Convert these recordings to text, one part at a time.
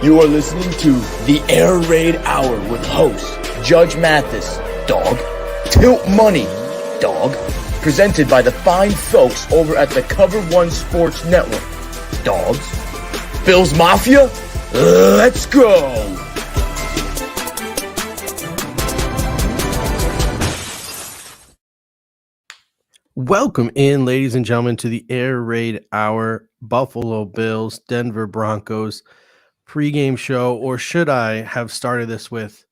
You are listening to the Air Raid Hour with host Judge Mathis, dog, Tilt Money, dog, presented by the fine folks over at the Cover One Sports Network, dogs. Bills Mafia, let's go! Welcome in, ladies and gentlemen, to the Air Raid Hour, Buffalo Bills, Denver Broncos pregame show, or should I have started this with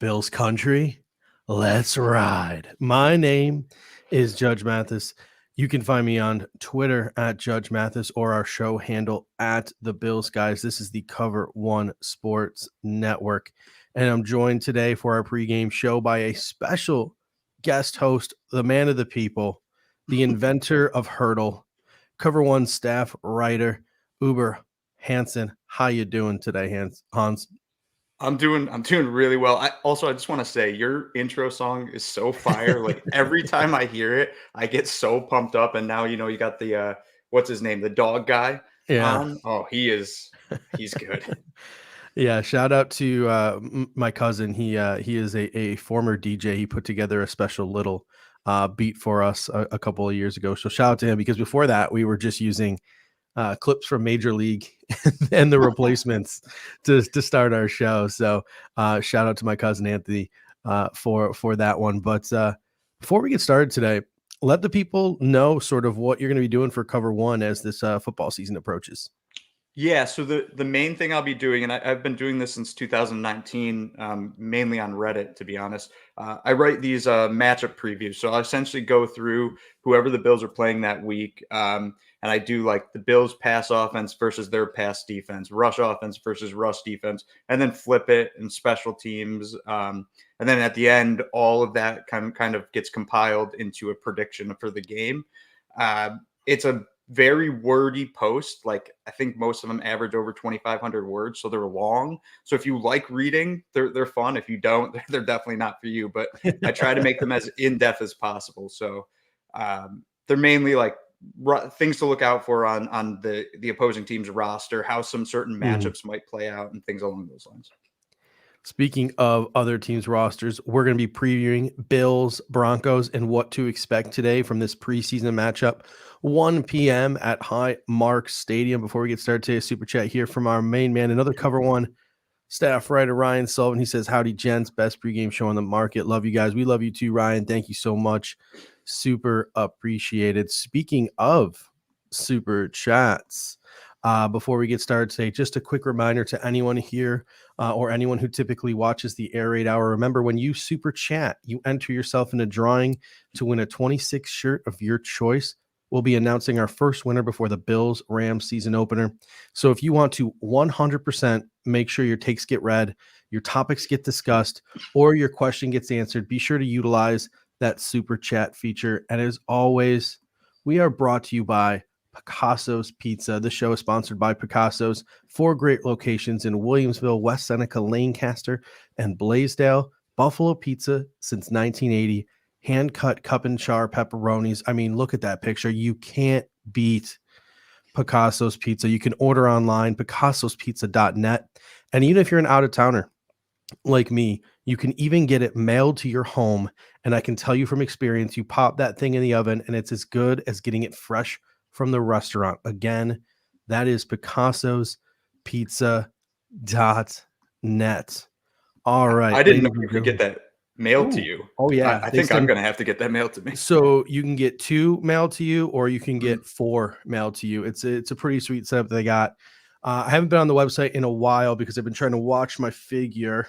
Bills Country? Let's ride. My name is Judge Mathis. You can find me on Twitter at Judge Mathis or our show handle at The Bills Guys. This is the Cover One Sports Network, and I'm joined today for our pregame show by a special guest host, the man of the people, the inventor of Hurdle, Cover One staff writer, Uber Hansen. How you doing today, Hans? I'm doing really well. I just want to say your intro song is so fire. Like every time I hear it, I get so pumped up. And now you got the what's his name, the dog guy. Yeah. Oh, he's good. Yeah. Shout out to my cousin. He is a former DJ. He put together a special little beat for us a couple of years ago. So shout out to him, because before that we were just using clips from Major League and the replacements to start our show. So shout out to my cousin Anthony for that one. But before we get started today, let the people know sort of what you're going to be doing for Cover One as this football season approaches. Yeah, so the main thing I'll be doing, and I've been doing this since 2019, mainly on Reddit, to be honest. I write these matchup previews. So I'll essentially go through whoever the Bills are playing that week. And I do like the Bills pass offense versus their pass defense, rush offense versus rush defense, and then flip it in special teams. And then at the end, all of that kind of gets compiled into a prediction for the game. It's a very wordy post. Like I think most of them average over 2,500 words, so they're long. So if you like reading, they're fun. If you don't, they're definitely not for you. But I try to make them as in-depth as possible. So they're mainly like things to look out for on the opposing team's roster, how some certain matchups might play out, and things along those lines. Speaking of other teams' rosters, we're going to be previewing Bills, Broncos, and what to expect today from this preseason matchup. 1 p.m. at Highmark Stadium. Before we get started today, a super chat here from our main man, another Cover One staff writer, Ryan Sullivan. He says, howdy, gents. Best pregame show on the market. Love you guys. We love you too, Ryan. Thank you so much. Super appreciated. Speaking of super chats, before we get started today, just a quick reminder to anyone here or anyone who typically watches the Air Raid Hour. Remember, when you super chat, you enter yourself in a drawing to win a 26 shirt of your choice. We'll be announcing our first winner before the Bills-Rams season opener. So if you want to 100% make sure your takes get read, your topics get discussed, or your question gets answered, be sure to utilize that super chat feature. And as always, we are brought to you by Picasso's Pizza. The show is sponsored by Picasso's. 4 great locations in Williamsville, West Seneca, Lancaster, and Blaisdell. Buffalo Pizza since 1980. Hand-cut cup and char pepperonis. I mean, look at that picture. You can't beat Picasso's Pizza. You can order online, picassospizza.net. And even if you're an out-of-towner like me, you can even get it mailed to your home. And I can tell you from experience, you pop that thing in the oven and it's as good as getting it fresh from the restaurant. Again, that is picassospizza.net. All right. I didn't know you could get that mailed to you. Oh, yeah. I think I'm going to have to get that mailed to me. So you can get 2 mailed to you, or you can get 4 mailed to you. It's a pretty sweet setup that they got. I haven't been on the website in a while because I've been trying to watch my figure.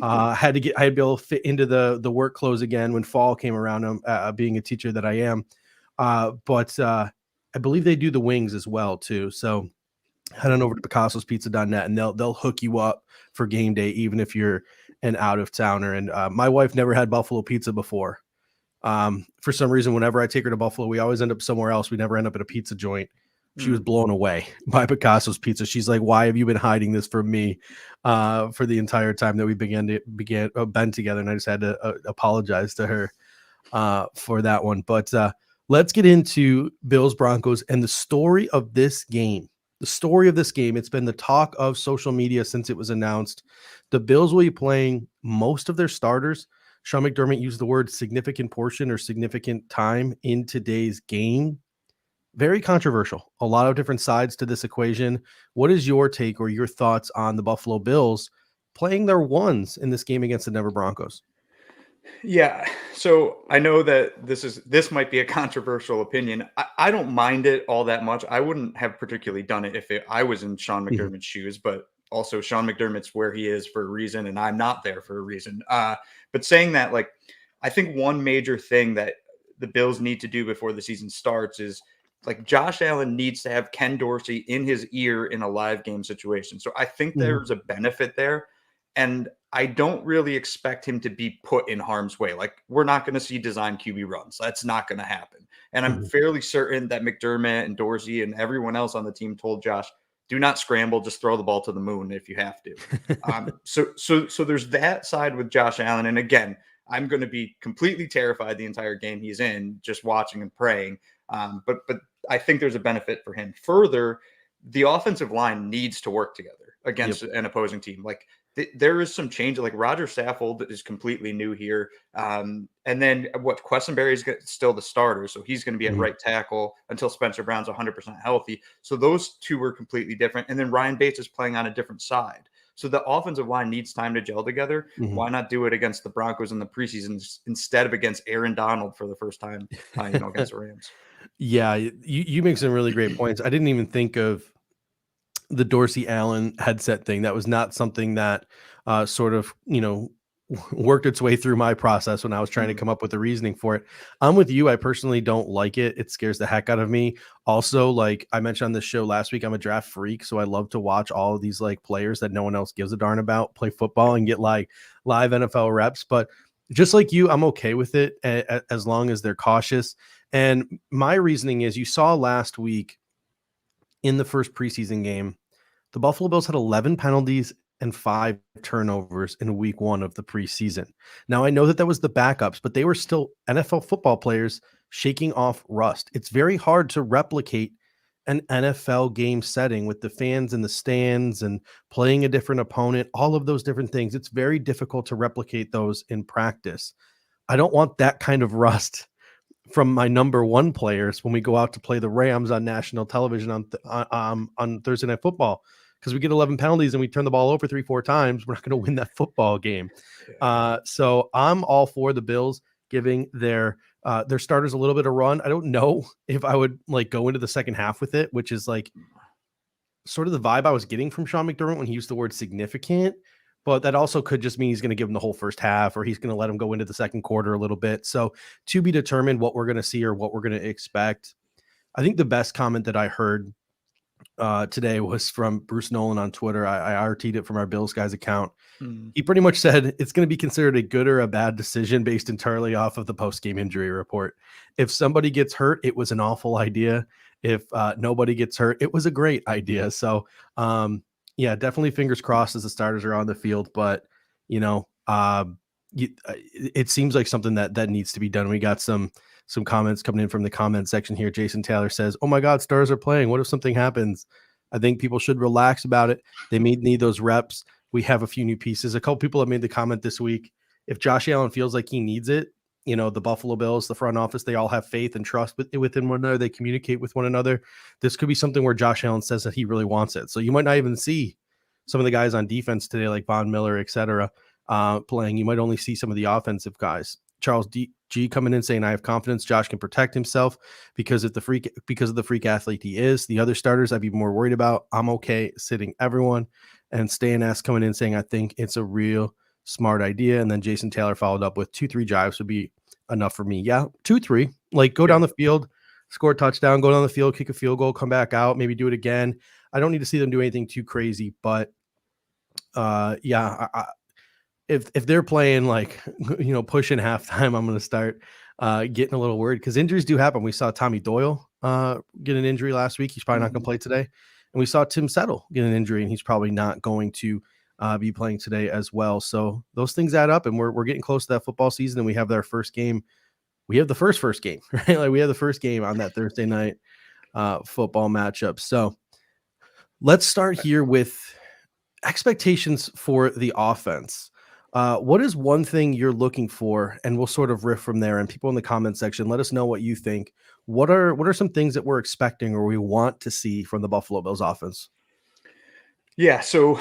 I had to be able to fit into the work clothes again when fall came around, being a teacher that I am. But I believe they do the wings as well too. So head on over to picassospizza.net and they'll hook you up for game day, even if you're an out of towner. And my wife never had Buffalo pizza before. For some reason, whenever I take her to Buffalo, we always end up somewhere else. We never end up at a pizza joint. She was blown away by Picasso's Pizza. She's like, why have you been hiding this from me for the entire time that we been together? And I just had to apologize to her for that one. But let's get into Bills Broncos and the story of this game the story of this game. It's been the talk of social media since it was announced. The Bills will be playing most of their starters. Sean McDermott used the word significant portion or significant time in today's game. Very controversial. A lot of different sides to this equation. What is your take or your thoughts on the Buffalo Bills playing their ones in this game against the Denver Broncos? Yeah. So I know that this might be a controversial opinion. I don't mind it all that much. I wouldn't have particularly done it if I was in Sean Mhm. McDermott's shoes, but also Sean McDermott's where he is for a reason, and I'm not there for a reason. But saying that, like, I think one major thing that the Bills need to do before the season starts is like Josh Allen needs to have Ken Dorsey in his ear in a live game situation. So I think Mhm. there's a benefit there. And I don't really expect him to be put in harm's way. Like, we're not going to see design QB runs. That's not going to happen. And I'm Mhm. fairly certain that McDermott and Dorsey and everyone else on the team told Josh, do not scramble, just throw the ball to the moon if you have to. So there's that side with Josh Allen. And again, I'm going to be completely terrified the entire game he's in, just watching and praying. But I think there's a benefit for him. Further, the offensive line needs to work together Yep. against an opposing team. Like, there is some change. Like, Roger Saffold is completely new here. And then Quessenberry is still the starter. So he's going to be at Mhm. right tackle until Spencer Brown's 100% healthy. So those two were completely different. And then Ryan Bates is playing on a different side. So the offensive line needs time to gel together. Mhm. Why not do it against the Broncos in the preseason instead of against Aaron Donald for the first time, against the Rams? Yeah, you make some really great points. I didn't even think of the Dorsey Allen headset thing. That was not something that sort of, worked its way through my process when I was trying to Mhm. come up with the reasoning for it. I'm with you. I personally don't like it. It scares the heck out of me. Also, like I mentioned on this show last week, I'm a draft freak. So I love to watch all of these like players that no one else gives a darn about play football and get like live NFL reps. But just like you, I'm okay with it as long as they're cautious. And my reasoning is you saw last week in the first preseason game, the Buffalo Bills had 11 penalties and 5 turnovers in week 1 of the preseason. Now, I know that was the backups, but they were still NFL football players shaking off rust. It's very hard to replicate an NFL game setting with the fans in the stands and playing a different opponent, all of those different things. It's very difficult to replicate those in practice. I don't want that kind of rust from my number one players when we go out to play the Rams on national television on Thursday Night Football, because we get 11 penalties and we turn the ball over 3-4 times. We're not going to win that football game. So I'm all for the Bills giving their starters a little bit of run. I don't know if I would like go into the second half with it, which is like sort of the vibe I was getting from Sean McDermott when he used the word significant, but that also could just mean he's going to give him the whole first half, or he's going to let him go into the second quarter a little bit. So to be determined what we're going to see or what we're going to expect. I think the best comment that I heard today was from Bruce Nolan on Twitter. I RT'd it from our Bills guys account. Mm. He pretty much said it's going to be considered a good or a bad decision based entirely off of the post-game injury report. If somebody gets hurt, it was an awful idea. If nobody gets hurt, it was a great idea. So, yeah, definitely fingers crossed as the starters are on the field. But, it seems like something that needs to be done. We got some comments coming in from the comment section here. Jason Taylor says, "Oh my God, stars are playing. What if something happens?" I think people should relax about it. They may need those reps. We have a few new pieces. A couple people have made the comment this week. If Josh Allen feels like he needs it, the Buffalo Bills, the front office, they all have faith and trust within one another. They communicate with one another. This could be something where Josh Allen says that he really wants it. So you might not even see some of the guys on defense today, like Von Miller, et cetera, playing. You might only see some of the offensive guys. Charles G coming in saying, "I have confidence Josh can protect himself because of the freak athlete he is. The other starters I'd be more worried about. I'm okay sitting everyone." And Stan S coming in saying, "I think it's a real smart idea." And then Jason Taylor followed up with 2-3 drives would be enough for me. Yeah, 2-3. Like go down the field, score a touchdown, go down the field, kick a field goal, come back out, maybe do it again. I don't need to see them do anything too crazy, but if they're playing like pushing halftime, I'm going to start getting a little worried because injuries do happen. We saw Tommy Doyle get an injury last week. He's probably not going to play today. And we saw Tim Settle get an injury, and he's probably not going to be playing today as well. So those things add up, and we're getting close to that football season, and we have our first game. We have the first game, right? Like we have the first game on that Thursday night football matchup. So Let's start here with expectations for the offense. What is one thing you're looking for? And we'll sort of riff from there. And people in the comment section, let us know what you think. What are some things that we're expecting or we want to see from the Buffalo Bills offense? Yeah, so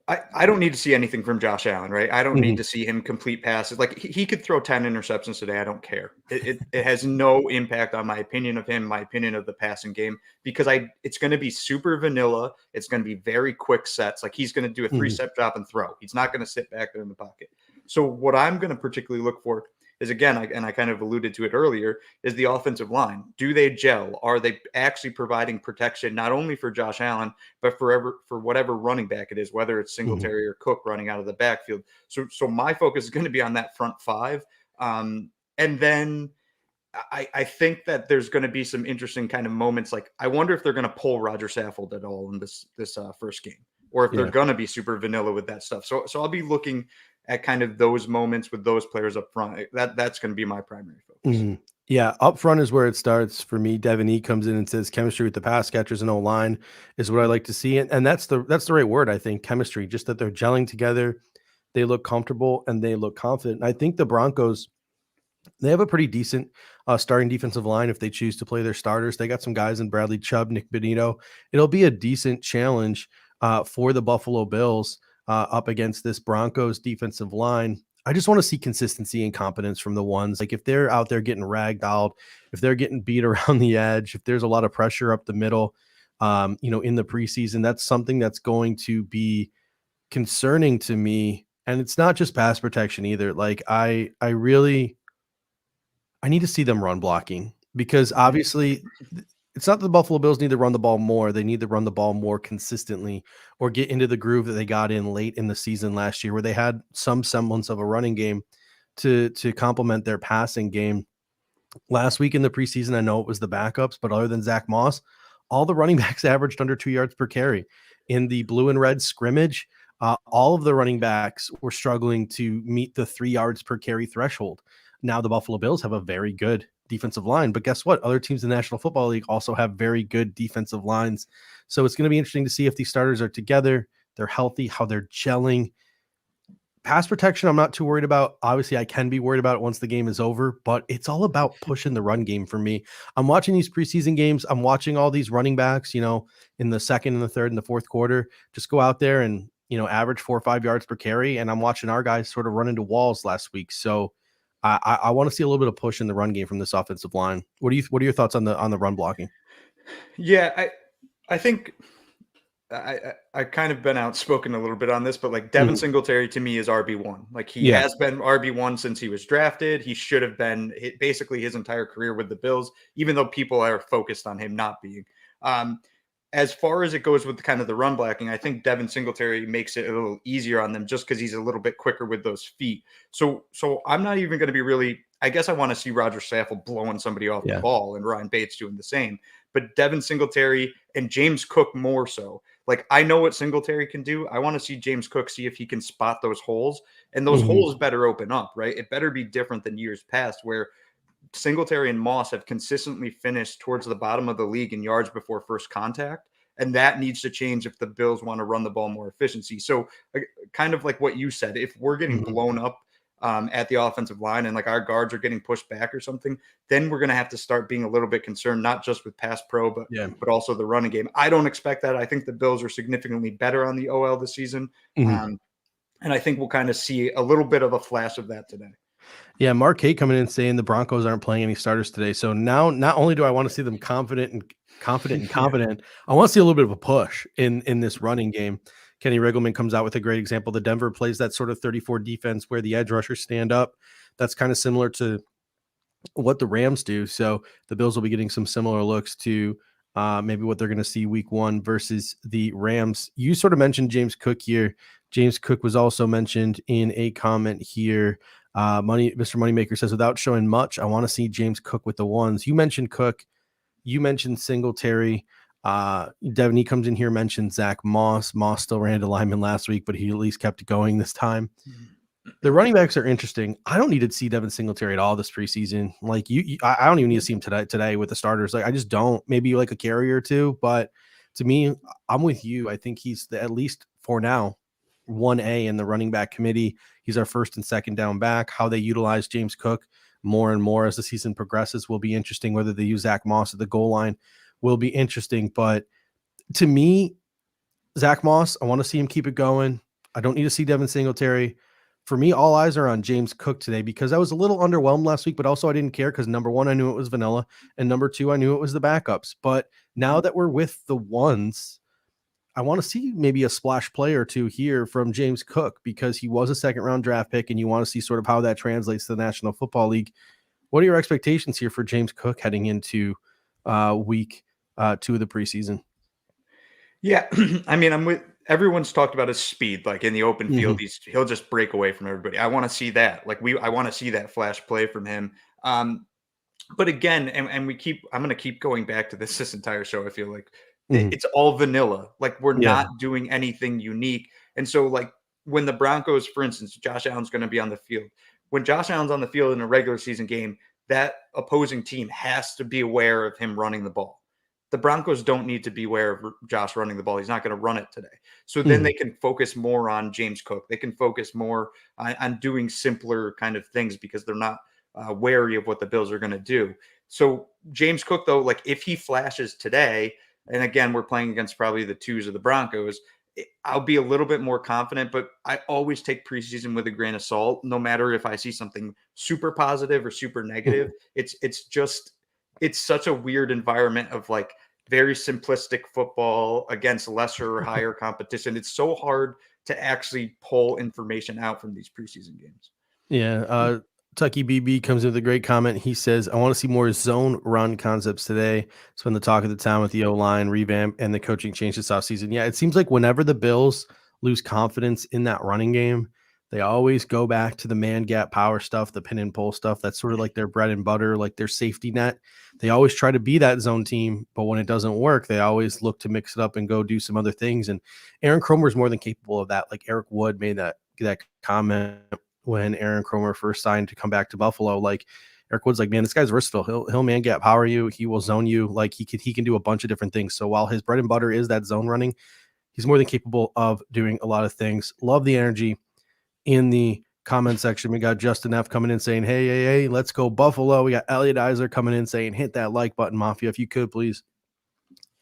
I don't need to see anything from Josh Allen, right? I don't need to see him complete passes. Like he could throw 10 interceptions today. I don't care. It has no impact on my opinion of him, my opinion of the passing game, because it's going to be super vanilla. It's going to be very quick sets. Like he's going to do a 3-step drop and throw. He's not going to sit back there in the pocket. So what I'm going to particularly look for is, again, I kind of alluded to it earlier, is the offensive line. Do they gel? Are they actually providing protection not only for Josh Allen, but for whatever running back it is, whether it's Singletary or Cook running out of the backfield? So my focus is going to be on that front five. And then I think that there's going to be some interesting kind of moments. Like I wonder if they're going to pull Roger Saffold at all in this first game, or if they're going to be super vanilla with that stuff. So I'll be looking at kind of those moments with those players up front. That's going to be my primary focus. Yeah, up front is where it starts for me. Devin E comes in and says chemistry with the pass catchers and O-line is what I like to see. And that's the right word, I think, chemistry, just that they're gelling together. They look comfortable and they look confident. And I think the Broncos, they have a pretty decent starting defensive line if they choose to play their starters. They got some guys in Bradley Chubb, Nick Benito. It'll be a decent challenge for the Buffalo Bills up against this Broncos defensive line. I just want to see consistency and competence from the ones. Like if they're out there getting ragdolled, if they're getting beat around the edge, if there's a lot of pressure up the middle, in the preseason, that's something that's going to be concerning to me. And it's not just pass protection either. Like I need to see them run blocking, because obviously it's not that the Buffalo Bills need to run the ball more. They need to run the ball more consistently or get into the groove that they got in late in the season last year, where they had some semblance of a running game to complement their passing game. Last week in the preseason, I know it was the backups, but other than Zach Moss, all the running backs averaged under 2 yards per carry. In the blue and red scrimmage, all of the running backs were struggling to meet the 3 yards per carry threshold. Now the Buffalo Bills have a very good defensive line, but guess what? Other teams in the National Football League also have very good defensive lines. So it's going to be interesting to see if these starters are together, they're healthy, how they're gelling. Pass protection, I'm not too worried about. Obviously, I can be worried about it once the game is over, but it's all about pushing the run game for me. I'm watching these preseason games. I'm watching all these running backs, in the second and the third and the fourth quarter, just go out there and, average 4 or 5 yards per carry. And I'm watching our guys sort of run into walls last week. So I want to see a little bit of push in the run game from this offensive line. What are your thoughts on the run blocking? Yeah, I think I kind of been outspoken a little bit on this, but like Devin Singletary to me is RB1. Like he has been RB1 since he was drafted. He should have been basically his entire career with the Bills, even though people are focused on him not being. As far as it goes with kind of the run blocking, I think Devin Singletary makes it a little easier on them just because he's a little bit quicker with those feet. So I'm not even going to be really, I guess I want to see Roger Saffold blowing somebody off the ball and Ryan Bates doing the same. But Devin Singletary and James Cook more so. Like I know what Singletary can do. I want to see James Cook see if he can spot those holes. And those holes better open up, right? It better be different than years past where Singletary and Moss have consistently finished towards the bottom of the league in yards before first contact. And that needs to change if the Bills want to run the ball more efficiency. So kind of like what you said, if we're getting blown up at the offensive line and like our guards are getting pushed back or something, then we're going to have to start being a little bit concerned, not just with pass pro, but also the running game. I don't expect that. I think the Bills are significantly better on the OL this season. And I think we'll kind of see a little bit of a flash of that today. Yeah, Mark K coming in saying the Broncos aren't playing any starters today. So now not only do I want to see them confident and competent, I want to see a little bit of a push in this running game. Kenny Riggleman comes out with a great example. The Denver plays that sort of 34 defense where the edge rushers stand up. That's kind of similar to what the Rams do. So the Bills will be getting some similar looks to maybe what they're going to see week 1 versus the Rams. You sort of mentioned James Cook here. James Cook was also mentioned in a comment here. Mr. Moneymaker says, without showing much, I want to see James Cook with the ones. You mentioned Cook. You mentioned Singletary. Devin, he comes in here, mentioned Zach Moss. Moss still ran into lineman last week, but he at least kept it going this time. The running backs are interesting. I don't need to see Devin Singletary at all this preseason. Like I don't even need to see him today with the starters. Like I just don't. Maybe like a carry or two, but To me, I'm with you. I think he's at least for now 1A in the running back committee. He's our first and second down back. How they utilize James Cook more and more as the season progresses will be interesting. Whether they use Zach Moss at the goal line will be interesting. But to me, Zach Moss, I want to see him keep it going. I don't need to see Devin Singletary. For me, all eyes are on James Cook today because I was a little underwhelmed last week, but also I didn't care because number one, I knew it was vanilla, and number two, I knew it was the backups. But now that we're with the ones, I want to see maybe a splash play or two here from James Cook because he was a second-round draft pick, and you want to see sort of how that translates to the National Football League. What are your expectations here for James Cook heading into week 2 of the preseason? Yeah, I mean, I'm with everyone's talked about his speed, like in the open field, he'll just break away from everybody. I want to see that. I want to see that flash play from him. But again, and I'm going to keep going back to this entire show. I feel like it's all vanilla. Like we're not doing anything unique. And so like when the Broncos, for instance, Josh Allen's going to be on the field. When Josh Allen's on the field in a regular season game, that opposing team has to be aware of him running the ball. The Broncos don't need to be aware of Josh running the ball. He's not going to run it today. So then they can focus more on James Cook. They can focus more on doing simpler kind of things because they're not wary of what the Bills are going to do. So James Cook, though, like if he flashes today, and again, we're playing against probably the twos of the Broncos, I'll be a little bit more confident, but I always take preseason with a grain of salt, no matter if I see something super positive or super negative. It's such a weird environment of like very simplistic football against lesser or higher competition. It's so hard to actually pull information out from these preseason games. Yeah. Tucky BB comes in with a great comment. He says, I want to see more zone run concepts today. It's been the talk of the town with the O-line revamp and the coaching change this offseason. Yeah, it seems like whenever the Bills lose confidence in that running game, they always go back to the man gap power stuff, the pin and pull stuff. That's sort of like their bread and butter, like their safety net. They always try to be that zone team, but when it doesn't work, they always look to mix it up and go do some other things. And Aaron Kromer is more than capable of that. Like Eric Wood made that comment when Aaron Kromer first signed to come back to Buffalo. Like Eric Wood's like, man, this guy's versatile. He'll man gap power you. He will zone you. Like he can do a bunch of different things. So while his bread and butter is that zone running, he's more than capable of doing a lot of things. Love the energy in the comment section. We got Justin F coming in saying, hey, let's go Buffalo. We got Elliot Eisler coming in saying, hit that like button, Mafia, if you could, please.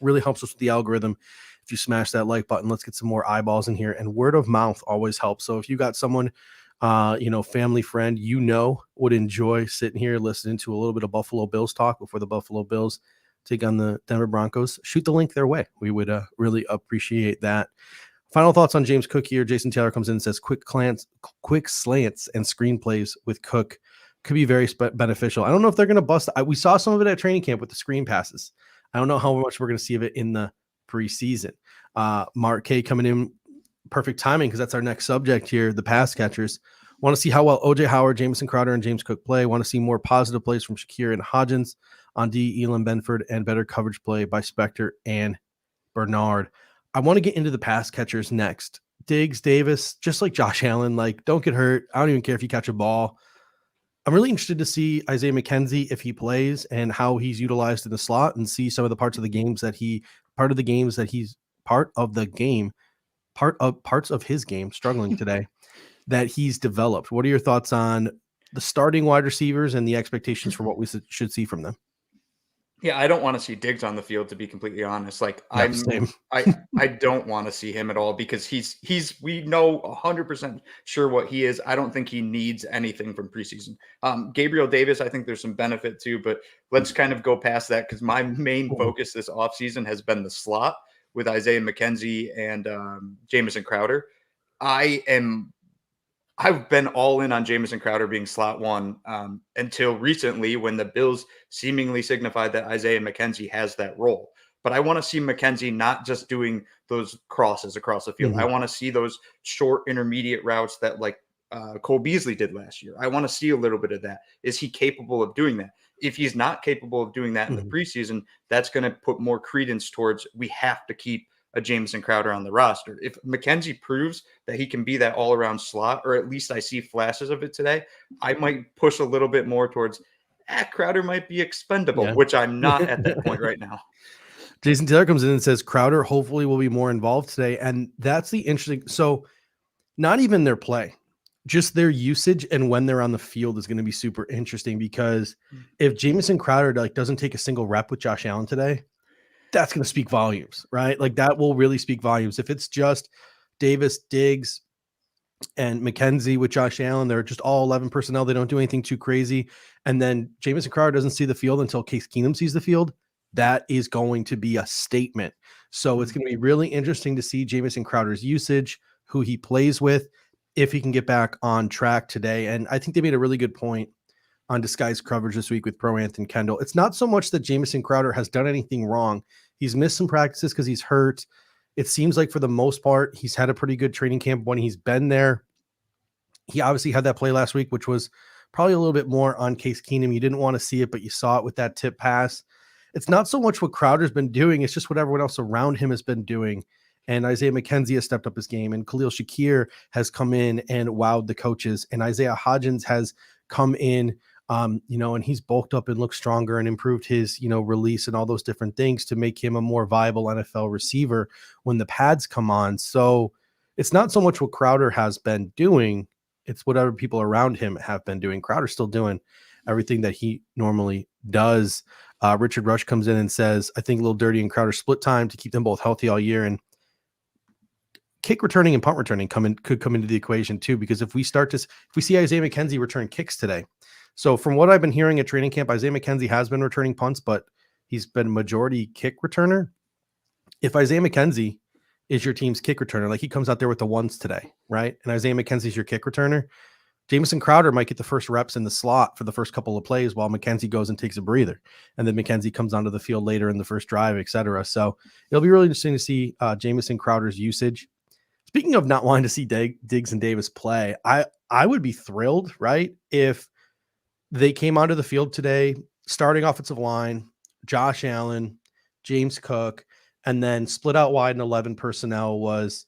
Really helps us with the algorithm. If you smash that like button, let's get some more eyeballs in here. And word of mouth always helps. So if you got someone, family friend, would enjoy sitting here listening to a little bit of Buffalo Bills talk before the Buffalo Bills take on the Denver Broncos, shoot the link their way. We would really appreciate that. Final thoughts on James Cook here. Jason Taylor comes in and says, quick slants and screenplays with Cook could be very beneficial. I don't know if they're going to bust. We saw some of it at training camp with the screen passes. I don't know how much we're going to see of it in the preseason. Mark K coming in, perfect timing because that's our next subject here, the pass catchers. Want to see how well OJ Howard, Jamison Crowder, and James Cook play. Want to see more positive plays from Shakir and Hodgins on D, Elam Benford, and better coverage play by Spector and Bernard. I want to get into the pass catchers next. Diggs, Davis, just like Josh Allen, like don't get hurt. I don't even care if you catch a ball. I'm really interested to see Isaiah McKenzie if he plays and how he's utilized in the slot and see some of the parts of his game struggling today that he's developed. What are your thoughts on the starting wide receivers and the expectations for what we should see from them? Yeah, I don't want to see Diggs on the field, to be completely honest. Like I don't want to see him at all because we know 100% sure what he is. I don't think he needs anything from preseason. Gabriel Davis, I think there's some benefit too, but let's kind of go past that because my main focus this offseason has been the slot with Isaiah McKenzie and Jamison Crowder. I've been all in on Jamison Crowder being slot one until recently when the Bills seemingly signified that Isaiah McKenzie has that role. But I want to see McKenzie not just doing those crosses across the field. I want to see those short intermediate routes that like Cole Beasley did last year. I want to see a little bit of that. Is he capable of doing that? If he's not capable of doing that in the preseason, that's going to put more credence towards we have to keep a Jamison Crowder on the roster. If McKenzie proves that he can be that all-around slot, or at least I see flashes of it today, I might push a little bit more towards Crowder might be expendable, which I'm not at that point right now. Jason Taylor comes in and says Crowder hopefully will be more involved today. And that's the interesting. So not even their play, just their usage and when they're on the field is going to be super interesting, because if Jamison Crowder doesn't take a single rep with Josh Allen today, that's going to speak volumes, right? Like that will really speak volumes. If it's just Davis, Diggs, and McKenzie with Josh Allen, they're just all 11 personnel. They don't do anything too crazy. And then Jamison Crowder doesn't see the field until Case Keenum sees the field. That is going to be a statement. So it's going to be really interesting to see Jamison Crowder's usage, who he plays with, if he can get back on track today. And I think they made a really good point on disguised coverage this week with Pro Anthony Kendall. It's not so much that Jamison Crowder has done anything wrong. He's missed some practices because he's hurt. It seems like for the most part, he's had a pretty good training camp when he's been there. He obviously had that play last week, which was probably a little bit more on Case Keenum. You didn't want to see it, but you saw it with that tip pass. It's not so much what Crowder's been doing. It's just what everyone else around him has been doing. And Isaiah McKenzie has stepped up his game, and Khalil Shakir has come in and wowed the coaches, and Isaiah Hodgins has come in, and he's bulked up and looked stronger and improved his, release and all those different things to make him a more viable NFL receiver when the pads come on. So it's not so much what Crowder has been doing. It's what other people around him have been doing. Crowder's still doing everything that he normally does. Richard Rush comes in and says, I think Lil Dirty and Crowder split time to keep them both healthy all year. And kick returning and punt returning could come into the equation too, because if we see Isaiah McKenzie return kicks today. So from what I've been hearing at training camp, Isaiah McKenzie has been returning punts, but he's been majority kick returner. If Isaiah McKenzie is your team's kick returner, like he comes out there with the ones today, right? And Isaiah McKenzie is your kick returner, Jamison Crowder might get the first reps in the slot for the first couple of plays while McKenzie goes and takes a breather. And then McKenzie comes onto the field later in the first drive, et cetera. So it'll be really interesting to see Jamison Crowder's usage. Speaking of not wanting to see Diggs and Davis play, I would be thrilled, right, if they came onto the field today, starting offensive line, Josh Allen, James Cook, and then split out wide and 11 personnel was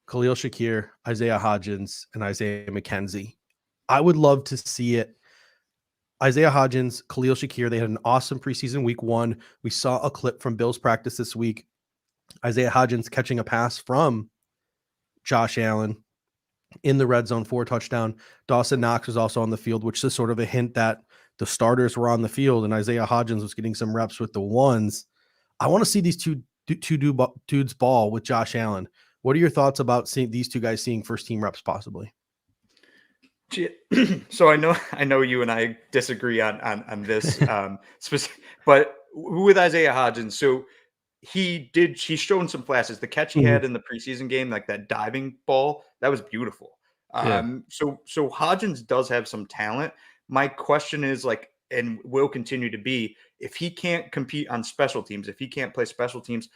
Khalil Shakir, Isaiah Hodgins, and Isaiah McKenzie. I would love to see it. Isaiah Hodgins, Khalil Shakir, they had an awesome preseason week 1. We saw a clip from Bill's practice this week. Isaiah Hodgins catching a pass from Josh Allen in the red zone for a touchdown. Dawson Knox was also on the field, which is sort of a hint that the starters were on the field and Isaiah Hodgins was getting some reps with the ones. I want to see these two dudes ball with Josh Allen. What are your thoughts about seeing these two guys seeing first team reps possibly? So I know you and I disagree on this, but with Isaiah Hodgins, so he's shown some flashes. The catch he had in the preseason game, like that diving ball, that was beautiful. So Hodgins does have some talent. My question is and will continue to be, if he can't compete on special teams, if he can't play special teams,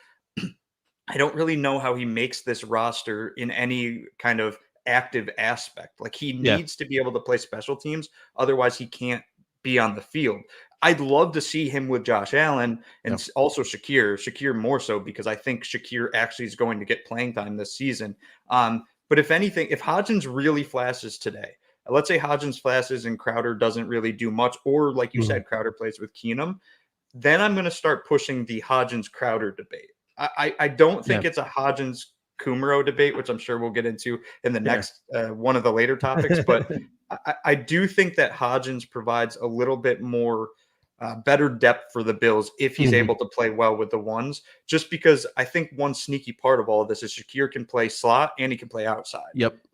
I don't really know how he makes this roster in any kind of active aspect. Like he needs to be able to play special teams. Otherwise he can't be on the field. I'd love to see him with Josh Allen and also Shakir more so, because I think Shakir actually is going to get playing time this season. But if anything, if Hodgins really flashes today, let's say Hodgins flashes and Crowder doesn't really do much, or like you said, Crowder plays with Keenum, then I'm going to start pushing the Hodgins Crowder debate. I don't think it's a Hodgins Kumaro debate, which I'm sure we'll get into in the next one of the later topics. But I do think that Hodgins provides a little bit more better depth for the Bills if he's able to play well with the ones, just because I think one sneaky part of all of this is Shakir can play slot and he can play outside.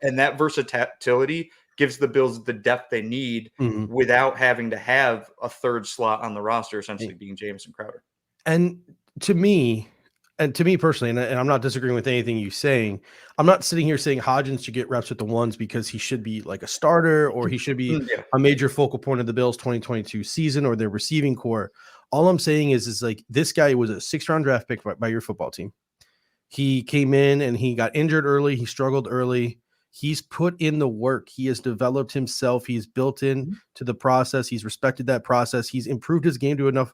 And that versatility gives the Bills the depth they need without having to have a third slot on the roster, essentially being Jamison Crowder. And to me personally, and I'm not disagreeing with anything you're saying, I'm not sitting here saying Hodgins should get reps with the ones because he should be like a starter or he should be a major focal point of the Bills 2022 season or their receiving core. All I'm saying is like, this guy was a 6th-round draft pick by your football team. He came in and he got injured early. He struggled early. He's put in the work. He has developed himself. He's built in to the process. He's respected that process. He's improved his game to enough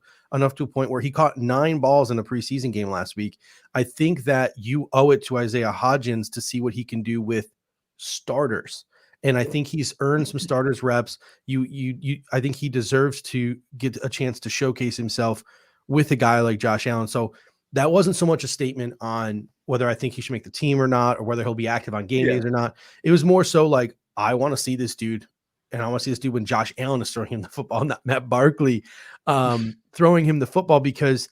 to a point where he caught 9 balls in a preseason game last week. I think that you owe it to Isaiah Hodgins to see what he can do with starters. And I think he's earned some starters reps. I think he deserves to get a chance to showcase himself with a guy like Josh Allen. So that wasn't so much a statement on whether I think he should make the team or not, or whether he'll be active on game days or not. It was more so like, I want to see this dude, and I want to see this dude when Josh Allen is throwing him the football, not Matt Barkley throwing him the football, because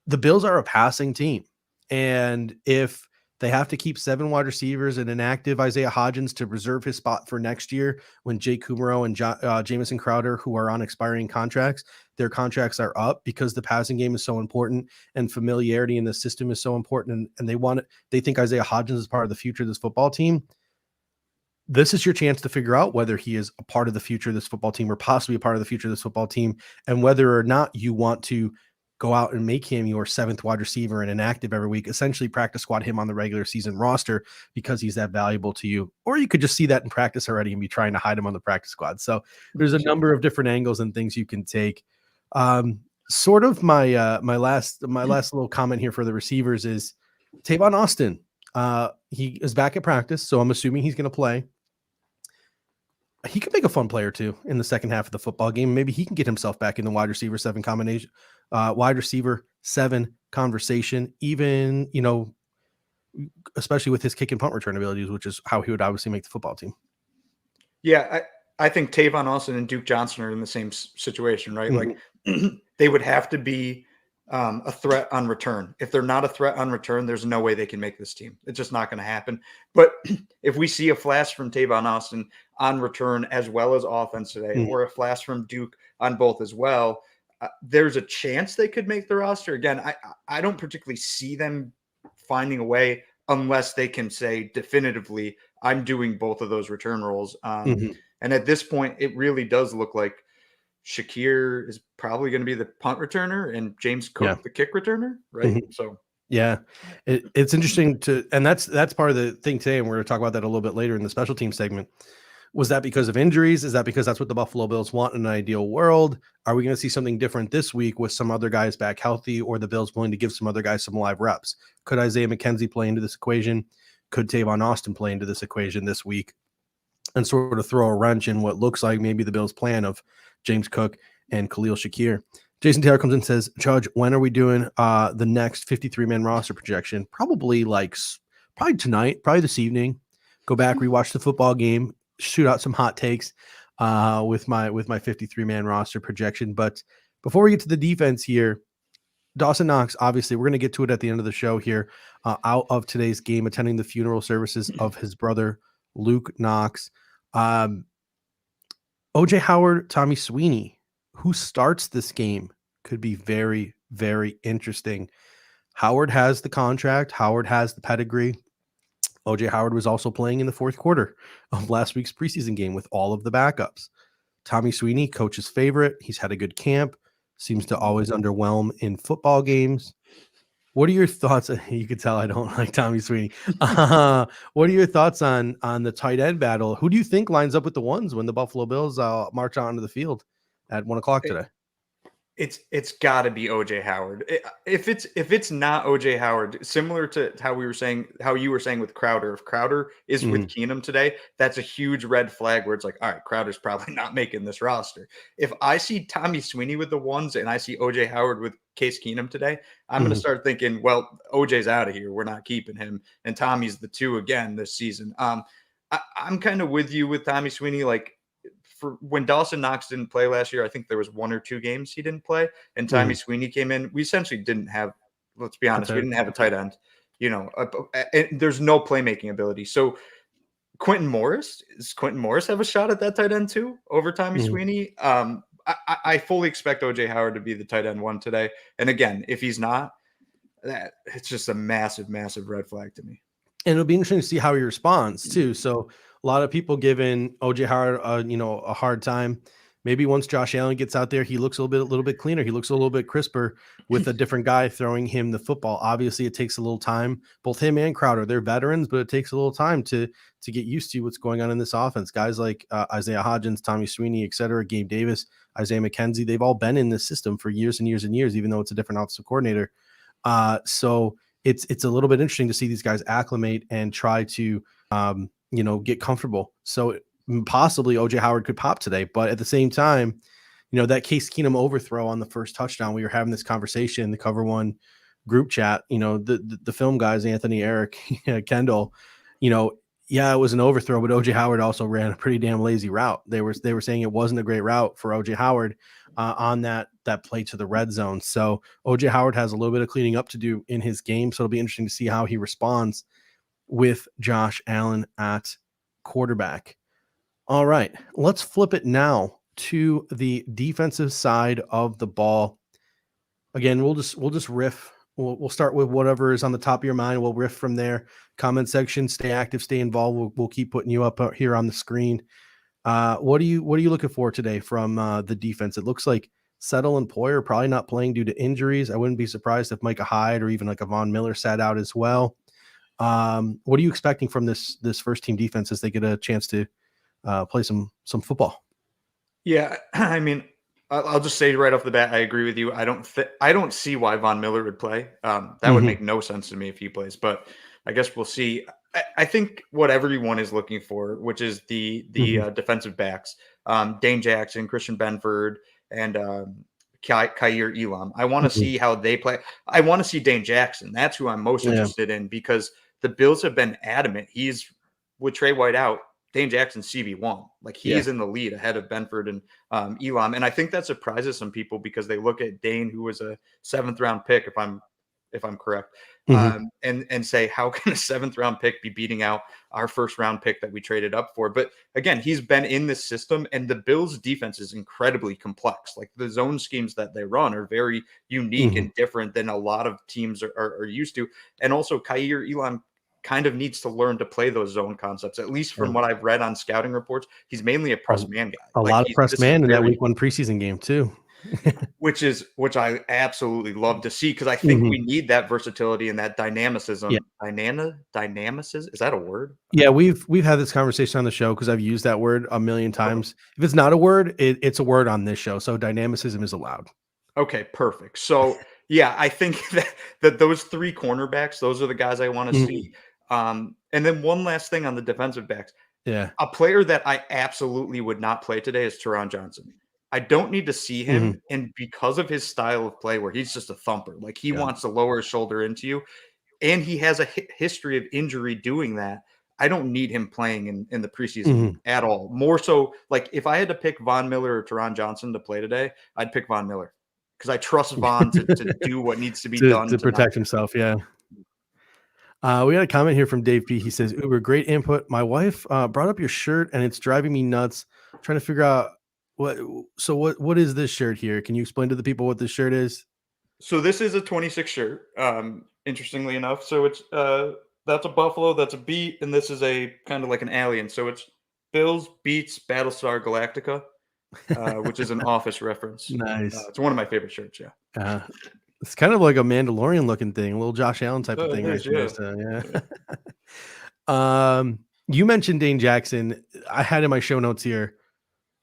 the Bills are a passing team. And if they have to keep 7 wide receivers and an active Isaiah Hodgins to reserve his spot for next year, when Jake Kumaro and Jamison Crowder, who are on expiring contracts, their contracts are up, because the passing game is so important and familiarity in the system is so important. And they think Isaiah Hodgins is part of the future of this football team. This is your chance to figure out whether he is a part of the future of this football team, or possibly a part of the future of this football team, and whether or not you want to go out and make him your 7th wide receiver and inactive every week, essentially practice squad him on the regular season roster because he's that valuable to you. Or you could just see that in practice already and be trying to hide him on the practice squad. So there's a number of different angles and things you can take. Sort of my last little comment here for the receivers is Tavon Austin. He is back at practice, so I'm assuming he's going to play. He could make a fun player too in the second half of the football game. Maybe he can get himself back in the wide receiver 7 conversation, even, especially with his kick and punt return abilities, which is how he would obviously make the football team. Yeah. I think Tavon Austin and Duke Johnson are in the same situation, right? Mm-hmm. Like they would have to be a threat on return. If they're not a threat on return, there's no way they can make this team. It's just not going to happen. But if we see a flash from Tavon Austin on return as well as offense today, or a flash from Duke on both as well, there's a chance they could make the roster. Again, I don't particularly see them finding a way unless they can say definitively, I'm doing both of those return roles. And at this point, it really does look like Shakir is probably going to be the punt returner and James Cook the kick returner, right? So yeah, it's interesting and that's part of the thing today, and we're going to talk about that a little bit later in the special team segment. Was that because of injuries? Is that because that's what the Buffalo Bills want in an ideal world? Are we going to see something different this week with some other guys back healthy, or the Bills willing to give some other guys some live reps? Could Isaiah McKenzie play into this equation? Could Tavon Austin play into this equation this week and sort of throw a wrench in what looks like maybe the Bills' plan of James Cook and Khalil Shakir? Jason Taylor comes in and says, Judge, when are we doing the next 53-man roster projection? Probably tonight, probably this evening. Go back, rewatch the football game, shoot out some hot takes with my 53-man roster projection. But before we get to the defense here, Dawson Knox, obviously, we're going to get to it at the end of the show here, out of today's game, attending the funeral services of his brother, Luke Knox. OJ Howard, Tommy Sweeney, who starts this game, could be very, very interesting. Howard has the contract. Howard has the pedigree. OJ Howard was also playing in the 4th quarter of last week's preseason game with all of the backups. Tommy Sweeney, coach's favorite. He's had a good camp. Seems to always underwhelm in football games. What are your thoughts? You can tell I don't like Tommy Sweeney. What are your thoughts on the tight end battle? Who do you think lines up with the ones when the Buffalo Bills march onto the field at 1:00 today? It's got to be OJ Howard. If it's not OJ Howard, similar to how you were saying with Crowder, if Crowder is with Keenum today, that's a huge red flag where it's like, all right, Crowder's probably not making this roster. If I see Tommy Sweeney with the ones and I see OJ Howard with Case Keenum today, I'm going to start thinking, well, OJ's out of here. We're not keeping him. And Tommy's the 2 again this season. I'm kind of with you with Tommy Sweeney. Like, for when Dawson Knox didn't play last year, I think there was 1 or 2 games he didn't play, and Tommy Sweeney came in. We essentially didn't have, let's be honest, we didn't have a tight end. There's no playmaking ability. So does Quentin Morris have a shot at that tight end too over Tommy Sweeney? I fully expect OJ Howard to be the tight end 1 today. And again, if he's not, it's just a massive, massive red flag to me. And it'll be interesting to see how he responds too. So a lot of people giving OJ Howard, a hard time. Maybe once Josh Allen gets out there, he looks a little bit cleaner. He looks a little bit crisper with a different guy throwing him the football. Obviously, it takes a little time. Both him and Crowder, they're veterans, but it takes a little time to get used to what's going on in this offense. Guys like Isaiah Hodgins, Tommy Sweeney, et cetera, Gabe Davis, Isaiah McKenzie, they've all been in this system for years and years and years, even though it's a different offensive coordinator. So it's a little bit interesting to see these guys acclimate and try to get comfortable. So possibly OJ Howard could pop today, but at the same time, that Case Keenum overthrow on the first touchdown, we were having this conversation, the Cover One group chat, the film guys, Anthony, Eric, Kendall, yeah, it was an overthrow, but OJ Howard also ran a pretty damn lazy route. They were saying it wasn't a great route for OJ Howard on that play to the red zone. So OJ Howard has a little bit of cleaning up to do in his game. So it'll be interesting to see how he responds with Josh Allen at quarterback. All right, let's flip it now to the defensive side of the ball. Again, we'll just riff. We'll start with whatever is on the top of your mind. We'll riff from there. Comment section, stay active, stay involved. We'll keep putting you up here on the screen. What are you looking for today from the defense? It looks like Settle and Poyer probably not playing due to injuries. I wouldn't be surprised if Micah Hyde or even like a Von Miller sat out as well. What are you expecting from this first team defense as they get a chance to play some football? Yeah, I mean, I'll just say right off the bat, I agree with you. I don't see why Von Miller would play. That would make no sense to me if he plays, but I guess we'll see. I think what everyone is looking for, which is the defensive backs, Dane Jackson, Christian Benford, and Kaiir Elam. I want to see how they play. I want to see Dane Jackson. That's who I'm most interested in, because the Bills have been adamant. He's with Trey White out. Dane Jackson CB1, like he's in the lead ahead of Benford and Elam, and I think that surprises some people because they look at Dane, who was a 7th round pick, if I'm correct, and say, how can a 7th round pick be beating out our 1st round pick that we traded up for? But again, he's been in this system, and the Bills' defense is incredibly complex. Like the zone schemes that they run are very unique and different than a lot of teams are used to, and also Kaiir Elam kind of needs to learn to play those zone concepts. At least from what I've read on scouting reports, he's mainly a press man guy. A lot of press man in that week 1 preseason game too. which I absolutely love to see, because I think we need that versatility and that dynamicism. Dynamicism, is that a word? Yeah, we've had this conversation on the show because I've used that word a million times. If it's not a word, it's a word on this show. So dynamicism is allowed. Okay, perfect. So yeah, I think that those 3 cornerbacks, those are the guys I want to see. And then one last thing on the defensive backs. Yeah. A player that I absolutely would not play today is Teron Johnson. I don't need to see him. And because of his style of play, where he's just a thumper, like he wants to lower his shoulder into you, and he has a history of injury doing that, I don't need him playing in the preseason at all. More so, like if I had to pick Von Miller or Teron Johnson to play today, I'd pick Von Miller, because I trust Von to do what needs to be done to protect himself. Yeah. We had a comment here from Dave P. He says, Uber, great input. My wife brought up your shirt and it's driving me nuts. I'm trying to figure out what is this shirt here? Can you explain to the people what this shirt is? So this is a 26 shirt. Interestingly enough. So it's that's a buffalo, that's a beat, and this is a kind of like an alien. So it's Bills beats Battlestar Galactica, which is an Office reference. Nice. It's one of my favorite shirts. Yeah. It's kind of like a Mandalorian looking thing, a little Josh Allen type of thing. You mentioned Dane Jackson. I had in my show notes here,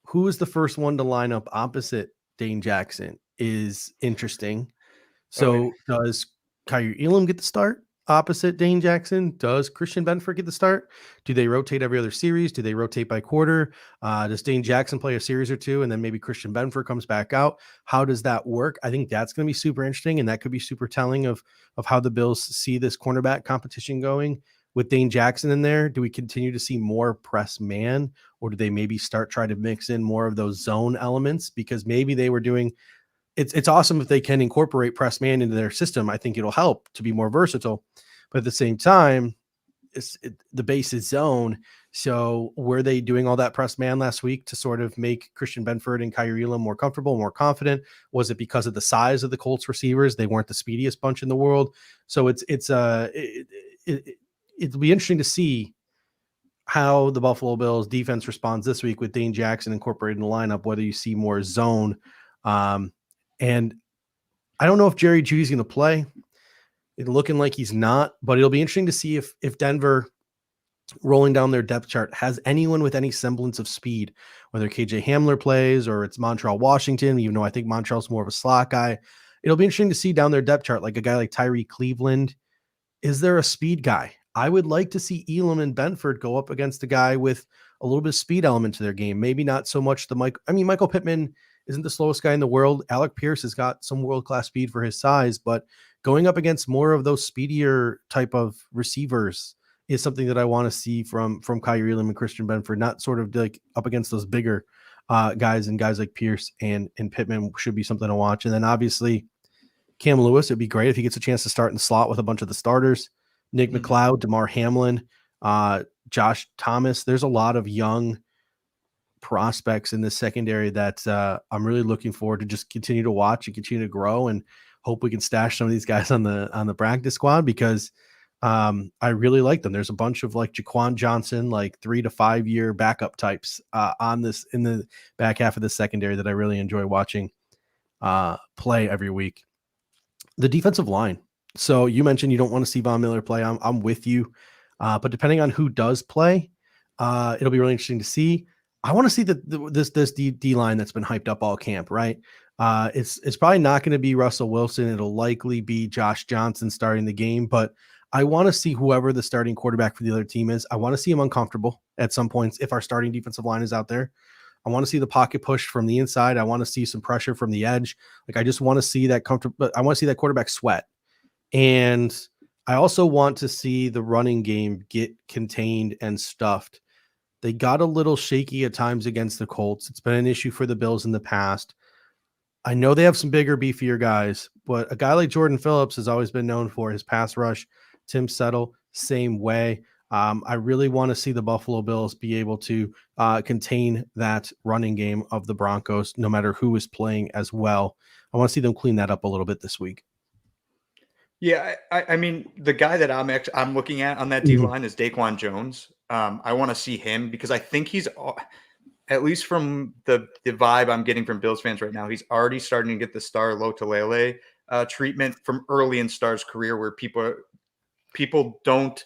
who is the first one to line up opposite Dane Jackson is interesting. So does Kaiir Elam get the start opposite Dane Jackson? Does Christian Benford get the start? Do they rotate every other series? Do they rotate by quarter? Does Dane Jackson play a series or two and then maybe Christian Benford comes back out? How does that work? I think that's going to be super interesting, and that could be super telling of how the Bills see this cornerback competition going. With Dane Jackson in there, do we continue to see more press man, or do they maybe start trying to mix in more of those zone elements? Because maybe they were doing it's awesome if they can incorporate press man into their system. I think it'll help to be more versatile, but at the same time, the base is zone. So were they doing all that press man last week to sort of make Christian Benford and Kaiir Elam more comfortable, more confident? Was it because of the size of the Colts receivers? They weren't the speediest bunch in the world. So it'll be interesting to see how the Buffalo Bills defense responds this week with Dane Jackson incorporated in the lineup, whether you see more zone. And I don't know if Jerry Jeudy's going to play. It's looking like he's not, but it'll be interesting to see if Denver, rolling down their depth chart, has anyone with any semblance of speed, whether KJ Hamler plays or it's Montreal Washington, even though I think Montreal's more of a slot guy. It'll be interesting to see down their depth chart, like a guy like Tyree Cleveland. Is there a speed guy? I would like to see Elam and Benford go up against a guy with a little bit of speed element to their game. Maybe not so much Michael Pittman isn't the slowest guy in the world. Alec Pierce has got some world-class speed for his size, but going up against more of those speedier type of receivers is something that I want to see from Kyrie Elam and Christian Benford, not sort of like up against those bigger guys, and guys like Pierce and Pittman should be something to watch. And then obviously Cam Lewis, it'd be great if he gets a chance to start in the slot with a bunch of the starters. Nick McLeod, DeMar Hamlin, Josh Thomas. There's a lot of young prospects in this secondary that I'm really looking forward to just continue to watch and continue to grow, and hope we can stash some of these guys on the practice squad, because I really like them. There's a bunch of like Jaquan Johnson, like 3 to 5 year backup types on this in the back half of the secondary that I really enjoy watching play every week. The defensive line. So you mentioned you don't want to see Von Miller play. I'm with you. But depending on who does play, it'll be really interesting to see. I want to see this D line that's been hyped up all camp, right? It's probably not going to be Russell Wilson. It'll likely be Josh Johnson starting the game, but I want to see whoever the starting quarterback for the other team is. I want to see him uncomfortable at some points if our starting defensive line is out there. I want to see the pocket push from the inside. I want to see some pressure from the edge. Like, I just want to see that comfortable. I want to see that quarterback sweat. And I also want to see the running game get contained and stuffed. They got a little shaky at times against the Colts. It's been an issue for the Bills in the past. I know they have some bigger, beefier guys, but a guy like Jordan Phillips has always been known for his pass rush. Tim Settle, same way. I really want to see the Buffalo Bills be able to contain that running game of the Broncos, no matter who is playing as well. I want to see them clean that up a little bit this week. Yeah, I mean, the guy that I'm looking at on that D line is Daquan Jones. I want to see him because I think he's, at least from the vibe I'm getting from Bills fans right now, he's already starting to get the Star Lotulelei treatment from early in Star's career, where people don't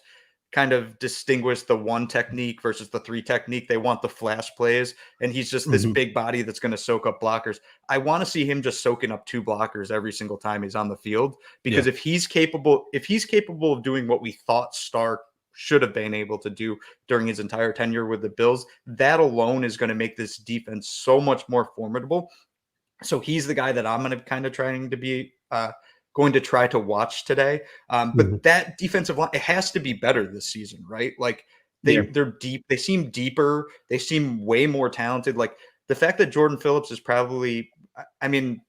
kind of distinguish the one technique versus the three technique. They want the flash plays, and he's just this big body that's going to soak up blockers. I want to see him just soaking up 2 blockers every single time he's on the field, because if he's capable of doing what we thought Star should have been able to do during his entire tenure with the Bills, that alone is going to make this defense so much more formidable. So he's the guy that I'm going to kind of trying to be going to try to watch today. But that defensive line, it has to be better this season, right? Like they're deep. They seem deeper. They seem way more talented. Like the fact that Jordan Phillips is probably, I mean,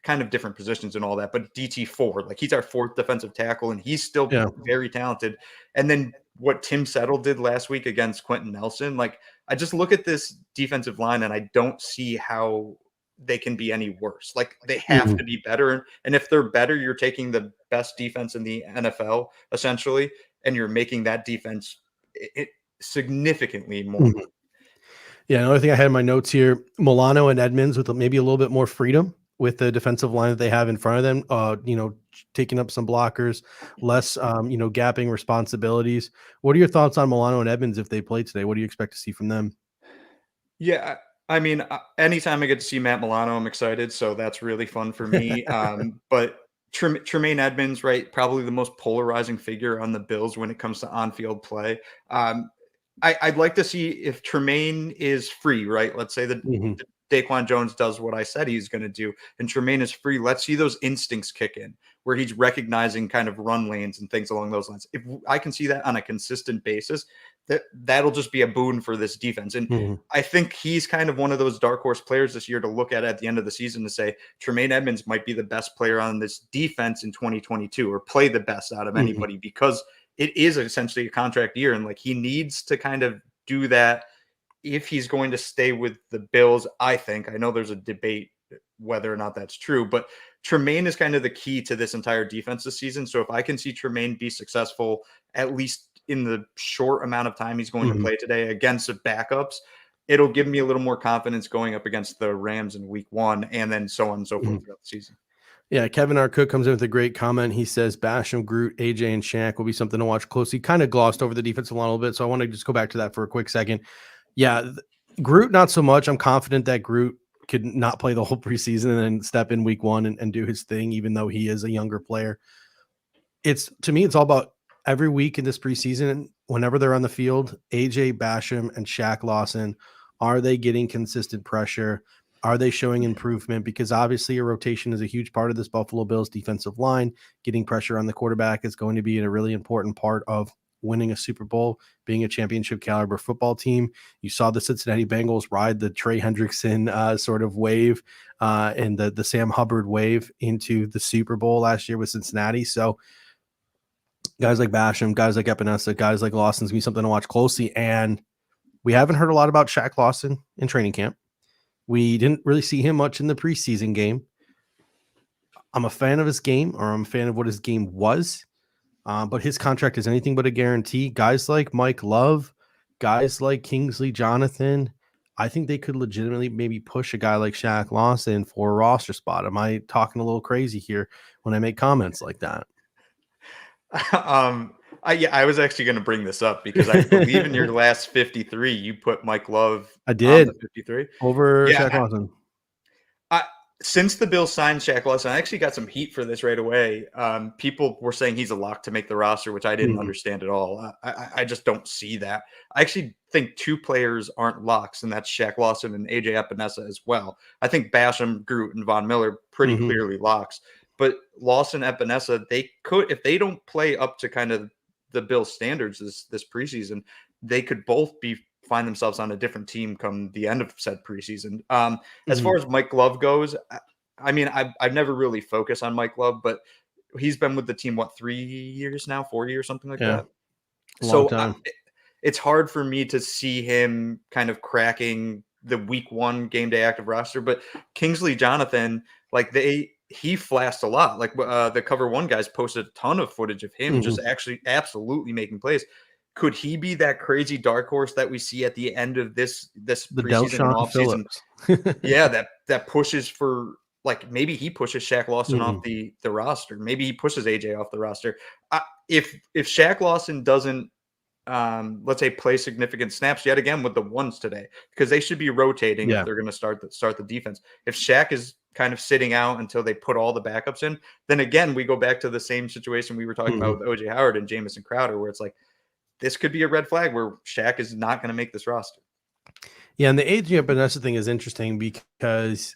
kind of different positions and all that, but DT4, like he's our 4th defensive tackle, and he's still very talented. And then what Tim Settle did last week against Quentin Nelson, like I just look at this defensive line and I don't see how they can be any worse. Like they have to be better. And if they're better, you're taking the best defense in the NFL essentially, and you're making that defense significantly more. Yeah. Another thing I had in my notes here, Milano and Edmonds with maybe a little bit more freedom with the defensive line that they have in front of them, taking up some blockers, less, gapping responsibilities. What are your thoughts on Milano and Edmonds if they play today? What do you expect to see from them? Yeah, I mean, anytime I get to see Matt Milano, I'm excited. So that's really fun for me. But Tremaine Edmonds, right, probably the most polarizing figure on the Bills when it comes to on-field play. I'd like to see if Tremaine is free, right? Let's say that Daquan Jones does what I said he's going to do, and Tremaine is free. Let's see those instincts kick in, where he's recognizing kind of run lanes and things along those lines. If I can see that on a consistent basis, that'll just be a boon for this defense. And I think he's kind of one of those dark horse players this year to look at the end of the season to say Tremaine Edmonds might be the best player on this defense in 2022, or play the best out of anybody, because it is essentially a contract year. And like, he needs to kind of do that if he's going to stay with the Bills. I know there's a debate whether or not that's true, but Tremaine is kind of the key to this entire defense this season. So if I can see Tremaine be successful, at least in the short amount of time he's going to play today against the backups, it'll give me a little more confidence going up against the Rams in week 1, and then so on and so forth throughout the season. Yeah, Kevin R. Cook comes in with a great comment. He says Basham, Groot, AJ, and Shaq will be something to watch closely. Kind of glossed over the defensive line a little bit, so I want to just go back to that for a quick second. Yeah, Groot, not so much. I'm confident that Groot could not play the whole preseason and then step in week 1 and do his thing, even though he is a younger player. To me, it's all about every week in this preseason, whenever they're on the field, AJ Basham and Shaq Lawson, are they getting consistent pressure? Are they showing improvement? Because obviously a rotation is a huge part of this Buffalo Bills defensive line. Getting pressure on the quarterback is going to be a really important part of winning a Super Bowl, being a championship caliber football team. You saw the Cincinnati Bengals ride the Trey Hendrickson sort of wave and the Sam Hubbard wave into the Super Bowl last year with Cincinnati. So guys like Basham, guys like Epinesa, guys like Lawson's gonna be something to watch closely. And we haven't heard a lot about Shaq Lawson in training camp. We didn't really see him much in the preseason game. I'm a fan of his game, or I'm a fan of what his game was. But his contract is anything but a guarantee. Guys like Mike Love, guys like Kingsley Jonathan, I think they could legitimately maybe push a guy like Shaq Lawson for a roster spot. Am I talking a little crazy here when I make comments like that? I was actually going to bring this up because I believe in your last 53, you put Mike Love I did on the 53 over Yeah, Shaq Lawson. Since the Bills signed Shaq Lawson, I actually got some heat for this right away. People were saying he's a lock to make the roster, which I didn't understand at all. I just don't see that. I actually think two players aren't locks, and that's Shaq Lawson and AJ Epinesa as well. I think Basham, Groot, and Von Miller pretty clearly locks. But Lawson, Epinesa, they could, if they don't play up to kind of the Bills standards this preseason, they could both find themselves on a different team come the end of said preseason. As far as Mike Love goes, I mean, I've never really focused on Mike Love, but he's been with the team, 3 years now, 4 years, something like that. Long time. It's hard for me to see him kind of cracking the week 1 game day active roster, but Kingsley Jonathan, he flashed a lot. Like the Cover One guys posted a ton of footage of him just actually absolutely making plays. Could he be that crazy dark horse that we see at the end of this preseason and offseason? Yeah, that pushes for, like, maybe he pushes Shaq Lawson off the roster. Maybe he pushes AJ off the roster. If Shaq Lawson doesn't, let's say, play significant snaps yet again with the ones today, because they should be rotating if they're going to start the defense. If Shaq is kind of sitting out until they put all the backups in, then again we go back to the same situation we were talking about with OJ Howard and Jamison Crowder, where it's like, this could be a red flag where Shaq is not going to make this roster. Yeah, and the AJ Epinesa thing is interesting because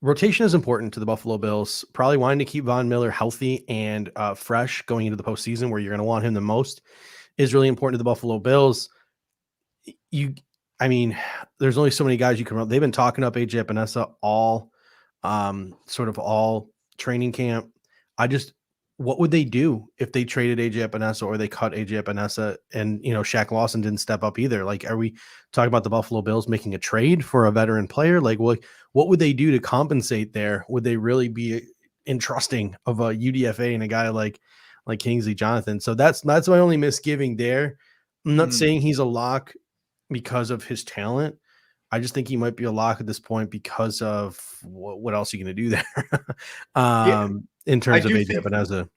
rotation is important to the Buffalo Bills. Probably wanting to keep Von Miller healthy and fresh going into the postseason, where you're going to want him the most, is really important to the Buffalo Bills. I mean, there's only so many guys you can run. They've been talking up AJ Epinesa all training camp. What would they do if they traded AJ Epinesa or they cut AJ Epinesa and, Shaq Lawson didn't step up either? Like, are we talking about the Buffalo Bills making a trade for a veteran player? Like, what would they do to compensate there? Would they really be entrusting of a UDFA and a guy like Kingsley Jonathan? So that's my only misgiving there. I'm not saying he's a lock because of his talent. I just think he might be a lock at this point because of what else are you going to do there? In terms of AJ Epinesa.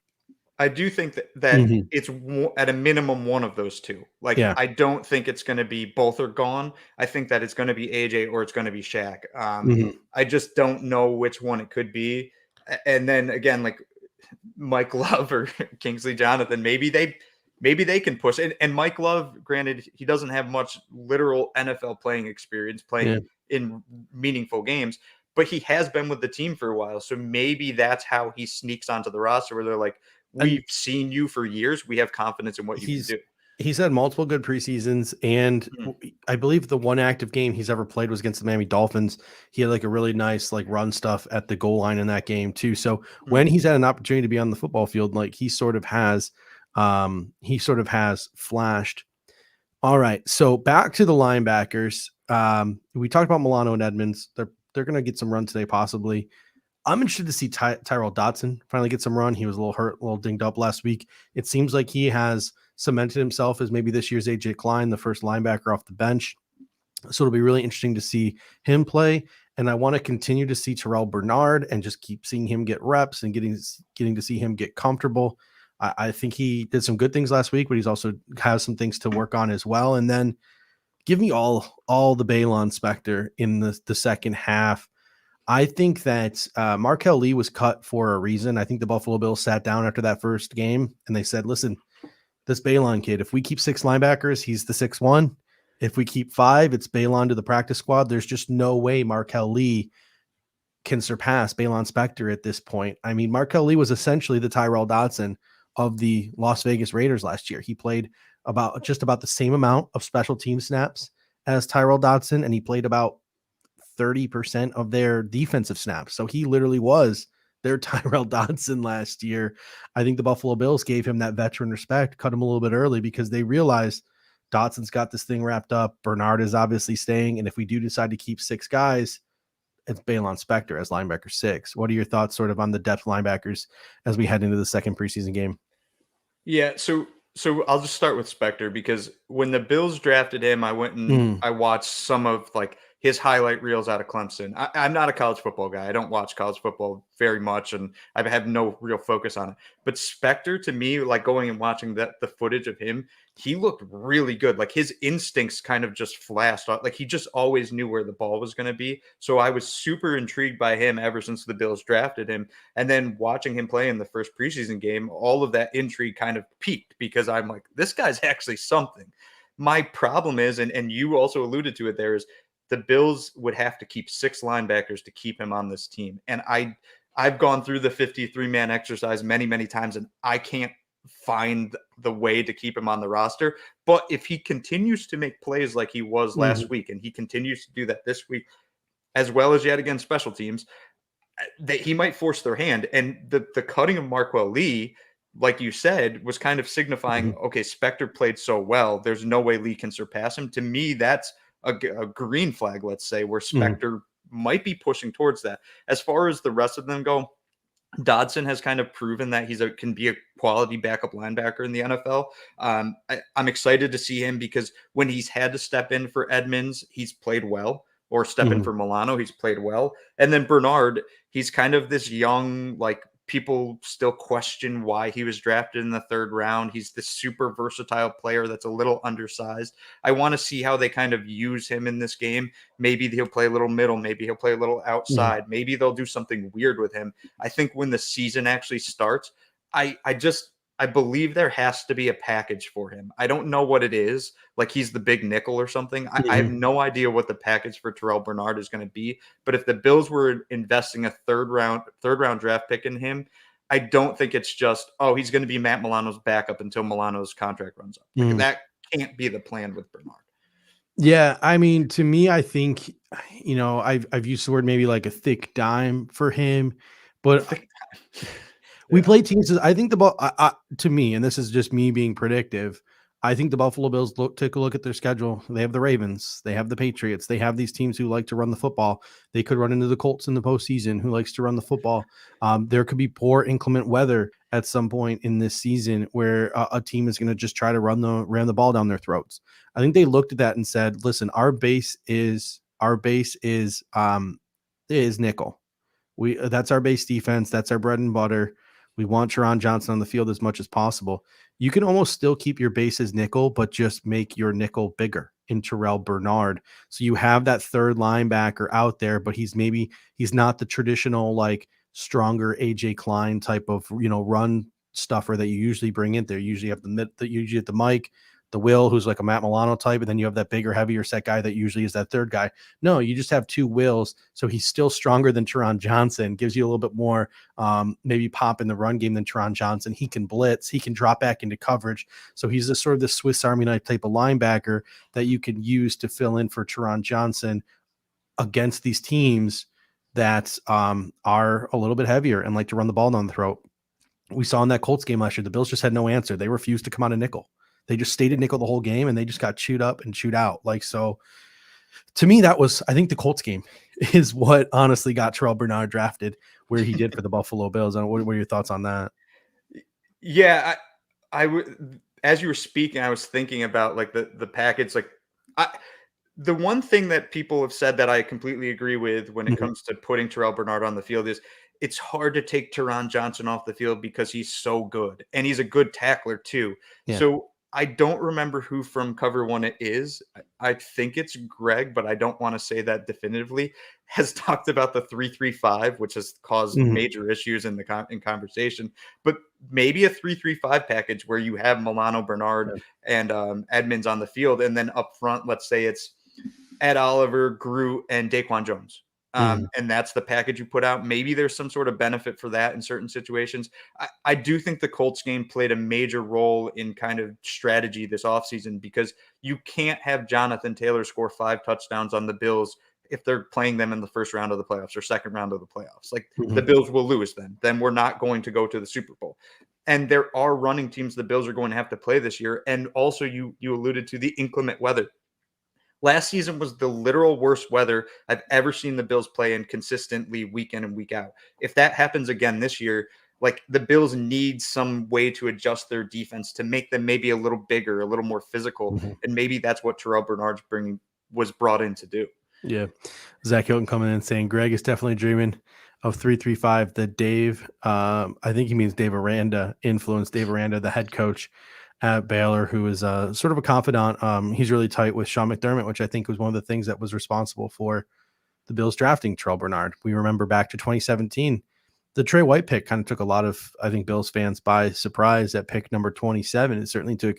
I do think that it's at a minimum one of those two. I don't think it's going to be both are gone. I think that it's going to be AJ or it's going to be Shaq. I just don't know which one it could be. And then again, like Mike Love or Kingsley Jonathan, maybe they can push it. And Mike Love, granted, he doesn't have much literal NFL playing experience in meaningful games, but he has been with the team for a while. So maybe that's how he sneaks onto the roster, where they're like, we've seen you for years. We have confidence in what you can do. He's had multiple good preseasons, and I believe the one active game he's ever played was against the Miami Dolphins. He had like a really nice run stuff at the goal line in that game too. So when he's had an opportunity to be on the football field, he sort of has flashed. All right, so back to the linebackers. We talked about Milano and Edmonds. They're going to get some run today, possibly. I'm interested to see Tyrell Dotson finally get some run. He was a little hurt, a little dinged up last week. It seems like he has cemented himself as maybe this year's AJ Klein, the first linebacker off the bench. So it'll be really interesting to see him play. And I want to continue to see Terrell Bernard and just keep seeing him get reps and getting to see him get comfortable. I think he did some good things last week, but he's also has some things to work on as well. And then give me all the Balon Spector in the second half. I think that Markel Lee was cut for a reason. I think the Buffalo Bills sat down after that first game and they said, listen, this Balon kid, if we keep 6 linebackers, he's the 6'1". If we keep 5, it's Balon to the practice squad. There's just no way Markel Lee can surpass Balon Spector at this point. I mean, Markel Lee was essentially the Tyrell Dodson of the Las Vegas Raiders last year. He played just about the same amount of special team snaps as Tyrell Dodson, and he played about 30% of their defensive snaps. So he literally was their Tyrell Dodson last year. I think the Buffalo Bills gave him that veteran respect, cut him a little bit early because they realized Dodson's got this thing wrapped up. Bernard is obviously staying. And if we do decide to keep 6 guys, it's Balon Spector as linebacker 6. What are your thoughts sort of on the depth linebackers as we head into the second preseason game? Yeah, so I'll just start with Spector because when the Bills drafted him, I went and I watched some of like his highlight reels out of Clemson. I'm not a college football guy. I don't watch college football very much, and I have no real focus on it. But Spector, to me, like going and watching the footage of him, he looked really good. Like his instincts kind of just flashed. Like he just always knew where the ball was going to be. So I was super intrigued by him ever since the Bills drafted him. And then watching him play in the first preseason game, all of that intrigue kind of peaked because I'm like, this guy's actually something. My problem is, and you also alluded to it there, is the Bills would have to keep 6 linebackers to keep him on this team. And I've gone through the 53-man exercise many, many times, and I can't find the way to keep him on the roster. But if he continues to make plays like he was last week, and he continues to do that this week, as well as yet against special teams, that he might force their hand. And the cutting of Marquel Lee, like you said, was kind of signifying, okay, Spector played so well, there's no way Lee can surpass him. To me, that's a green flag, let's say, where Spector might be pushing towards that. As far as the rest of them go, Dodson has kind of proven that can be a quality backup linebacker in the NFL. I'm excited to see him because when he's had to step in for Edmonds, he's played well, or step in for Milano, he's played well. And then Bernard, he's kind of this young, like, people still question why he was drafted in the 3rd round. He's this super versatile player that's a little undersized. I want to see how they kind of use him in this game. Maybe he'll play a little middle. Maybe he'll play a little outside. Maybe they'll do something weird with him. I think when the season actually starts, I believe there has to be a package for him. I don't know what it is. Like he's the big nickel or something. I have no idea what the package for Terrell Bernard is going to be. But if the Bills were investing a third round draft pick in him, I don't think it's just, oh, he's going to be Matt Milano's backup until Milano's contract runs up. Like, that can't be the plan with Bernard. Yeah, I mean, to me, I think, I've used the word maybe like a thick dime for him, but we play teams. I think to me, and this is just me being predictive, I think the Buffalo Bills take a look at their schedule. They have the Ravens, they have the Patriots, they have these teams who like to run the football. They could run into the Colts in the postseason, who likes to run the football. There could be poor inclement weather at some point in this season where a team is going to just try to ram the ball down their throats. I think they looked at that and said, "Listen, our base is nickel. That's our base defense. That's our bread and butter. We want Teron Johnson on the field as much as possible. You can almost still keep your base as nickel, but just make your nickel bigger in Terrell Bernard. So you have that 3rd linebacker out there, but he's not the traditional, like, stronger AJ Klein type of, run stuffer that you usually bring in there. You usually have the Mike, the Will, who's like a Matt Milano type, and then you have that bigger, heavier set guy that usually is that 3rd guy. No, you just have 2 Wills, so he's still stronger than Teron Johnson, gives you a little bit more maybe pop in the run game than Teron Johnson. He can blitz, he can drop back into coverage, so he's sort of the Swiss Army knife type of linebacker that you can use to fill in for Teron Johnson against these teams that are a little bit heavier and like to run the ball down the throat. We saw in that Colts game last year, the Bills just had no answer. They refused to come out of nickel. They just stayed at nickel the whole game, and they just got chewed up and chewed out. Like, so to me, I think the Colts game is what honestly got Terrell Bernard drafted where he did for the Buffalo Bills. And what are your thoughts on that? Yeah, as you were speaking, I was thinking about like the package. Like, the one thing that people have said that I completely agree with when it comes to putting Terrell Bernard on the field is it's hard to take Teron Johnson off the field because he's so good, and he's a good tackler too. Yeah. So I don't remember who from Cover One it is. I think it's Greg, but I don't want to say that definitively. Has talked about the 3-3-5, which has caused Mhm. major issues in in conversation. But maybe a 3-3-5 package where you have Milano, Bernard, and Edmonds on the field, and then up front, let's say it's Ed Oliver, Groot, and Daquan Jones. Mhm. And that's the package you put out. Maybe there's some sort of benefit for that in certain situations. I do think the Colts game played a major role in kind of strategy this offseason because you can't have Jonathan Taylor score 5 touchdowns on the Bills if they're playing them in the first round of the playoffs or second round of the playoffs. Like the Mhm. Bills will lose then. Then we're not going to go to the Super Bowl. And there are running teams the Bills are going to have to play this year. And also you alluded to the inclement weather. Last season was the literal worst weather I've ever seen the Bills play in consistently week in and week out. If that happens again this year, like the Bills need some way to adjust their defense to make them maybe a little bigger, a little more physical, Mhm. and maybe that's what Terrell Bernard's was brought in to do. Yeah. Zach Hilton coming in saying Greg is definitely dreaming of 3-3-5 that Dave, I think he means Dave Aranda, influenced Dave Aranda, the head coach at Baylor, who is sort of a confidant. He's really tight with Sean McDermott, which I think was one of the things that was responsible for the Bills drafting Terrell Bernard. We remember back to 2017, the Trey White pick kind of took a lot of, I think, Bills fans by surprise at pick number 27. It certainly took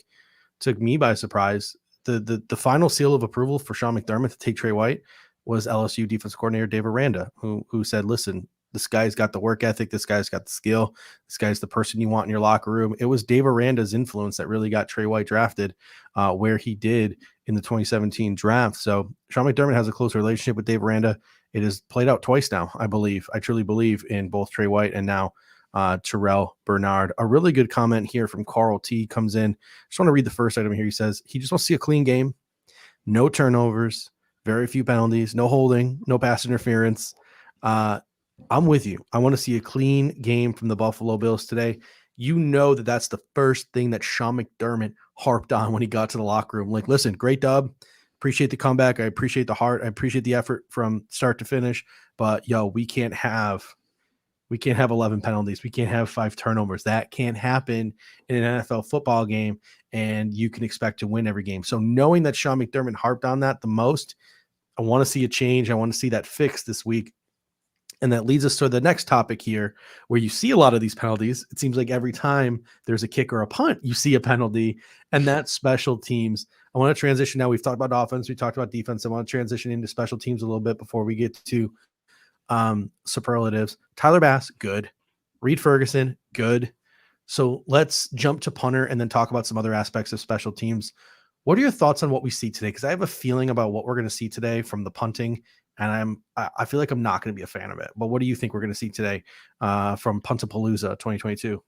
me by surprise. The final seal of approval for Sean McDermott to take Trey White was LSU defense coordinator Dave Aranda, who said, listen, this guy's got the work ethic, this guy's got the skill, this guy's the person you want in your locker room. It was Dave Aranda's influence that really got Trey White drafted where he did in the 2017 draft. So Sean McDermott has a close relationship with Dave Aranda. It has played out twice now, I believe. I truly believe in both Trey White and now Terrell Bernard. A really good comment here from Carl T comes in. Just want to read the first item here. He says he just wants to see a clean game, no turnovers, very few penalties, no holding, no pass interference. I'm with you. I want to see a clean game from the Buffalo Bills today. You know that's the first thing that Sean McDermott harped on when he got to the locker room. Like, listen, great dub. Appreciate the comeback. I appreciate the heart. I appreciate the effort from start to finish. But we can't have 11 penalties. We can't have 5 turnovers. That can't happen in an NFL football game, and you can expect to win every game. So knowing that Sean McDermott harped on that the most, I want to see a change. I want to see that fixed this week. And that leads us to the next topic here, where you see a lot of these penalties. It seems like every time there's a kick or a punt, you see a penalty, and that's special teams. I want to transition now. We've talked about offense. We talked about defense. I want to transition into special teams a little bit before we get to superlatives. Tyler Bass, good. Reed Ferguson, good. So let's jump to punter and then talk about some other aspects of special teams. What are your thoughts on what we see today? Because I have a feeling about what we're going to see today from the punting, and I feel like I'm not going to be a fan of it. But what do you think we're going to see today from Puntapalooza 2022?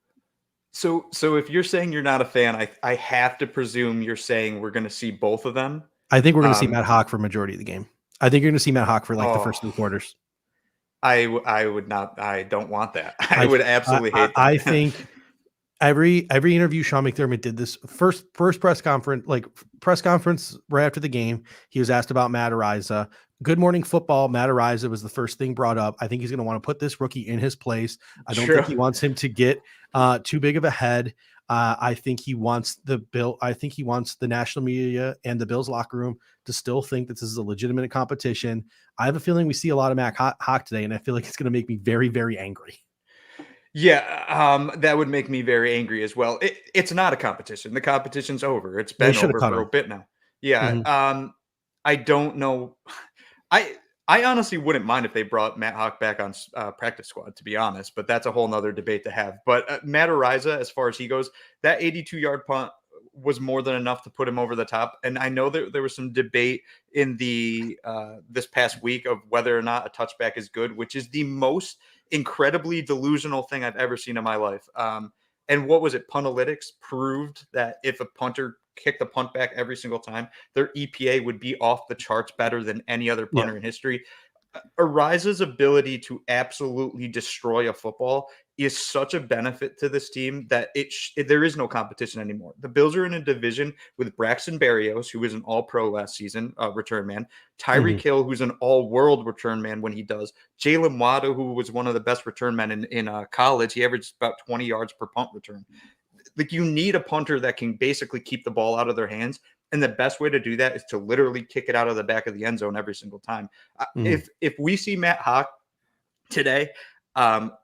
So if you're saying you're not a fan, I have to presume you're saying we're going to see both of them. I think we're going to see Matt Hawk for majority of the game. I think you're going to see Matt Hawk for like the first 3 quarters. I would not. I don't want that. I would absolutely hate that. I think every interview Sean McDermott did this first press conference right after the game. He was asked about Matt Araiza. Good Morning Football, Matt Araiza was the first thing brought up. I think he's going to want to put this rookie in his place. I don't think he wants him to get too big of a head. I think he wants the national media and the Bills locker room to still think that this is a legitimate competition. I have a feeling we see a lot of Matt Hawk today, and I feel like it's going to make me very, very angry. Yeah, that would make me very angry as well. It's not a competition. The competition's over. It's been over for a bit now. Yeah. Mm-hmm. I don't know. I honestly wouldn't mind if they brought Matt Hawk back on practice squad, to be honest, but that's a whole nother debate to have. But Matt Araiza, as far as he goes, that 82-yard punt was more than enough to put him over the top. And I know that there was some debate in the this past week of whether or not a touchback is good, which is the most incredibly delusional thing I've ever seen in my life. And what was it? Puntalytics proved that if a punter kicked the punt back every single time, their EPA would be off the charts better than any other punter in history. Ariza's ability to absolutely destroy a football is such a benefit to this team that there is no competition anymore. The Bills are in a division with Braxton Berrios, who was an all-pro last season, return man, Tyreek Hill, who's an all-world return man when he does, Jalen Waddle, who was one of the best return men in college. He averaged about 20 yards per punt return. like you need a punter that can basically keep the ball out of their hands. And the best way to do that is to literally kick it out of the back of the end zone every single time. If we see Matt Hawk today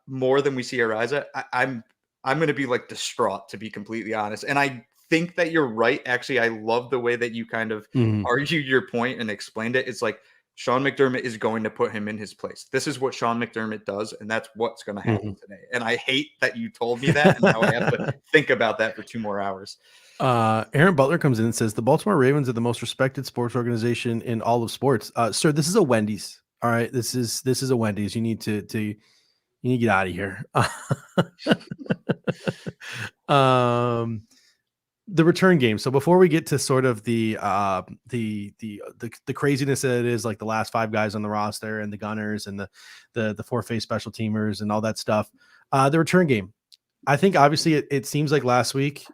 more than we see Ariza, I'm going to be like distraught, to be completely honest. And I think that you're right. Actually, I love the way that you kind of argued your point and explained it. It's like Sean McDermott is going to put him in his place. This is what Sean McDermott does, and that's what's going to happen today. And I hate that you told me that, and now I have to think about that for 2 more hours. Aaron Butler comes in and says the Baltimore Ravens are the most respected sports organization in all of sports. Sir, this is a Wendy's. All right, this is a Wendy's. You need to get out of here. The return game. So before we get to sort of the craziness that it is, like the last 5 guys on the roster and the gunners and the 4-face special teamers and all that stuff, the return game. I think obviously it seems like last week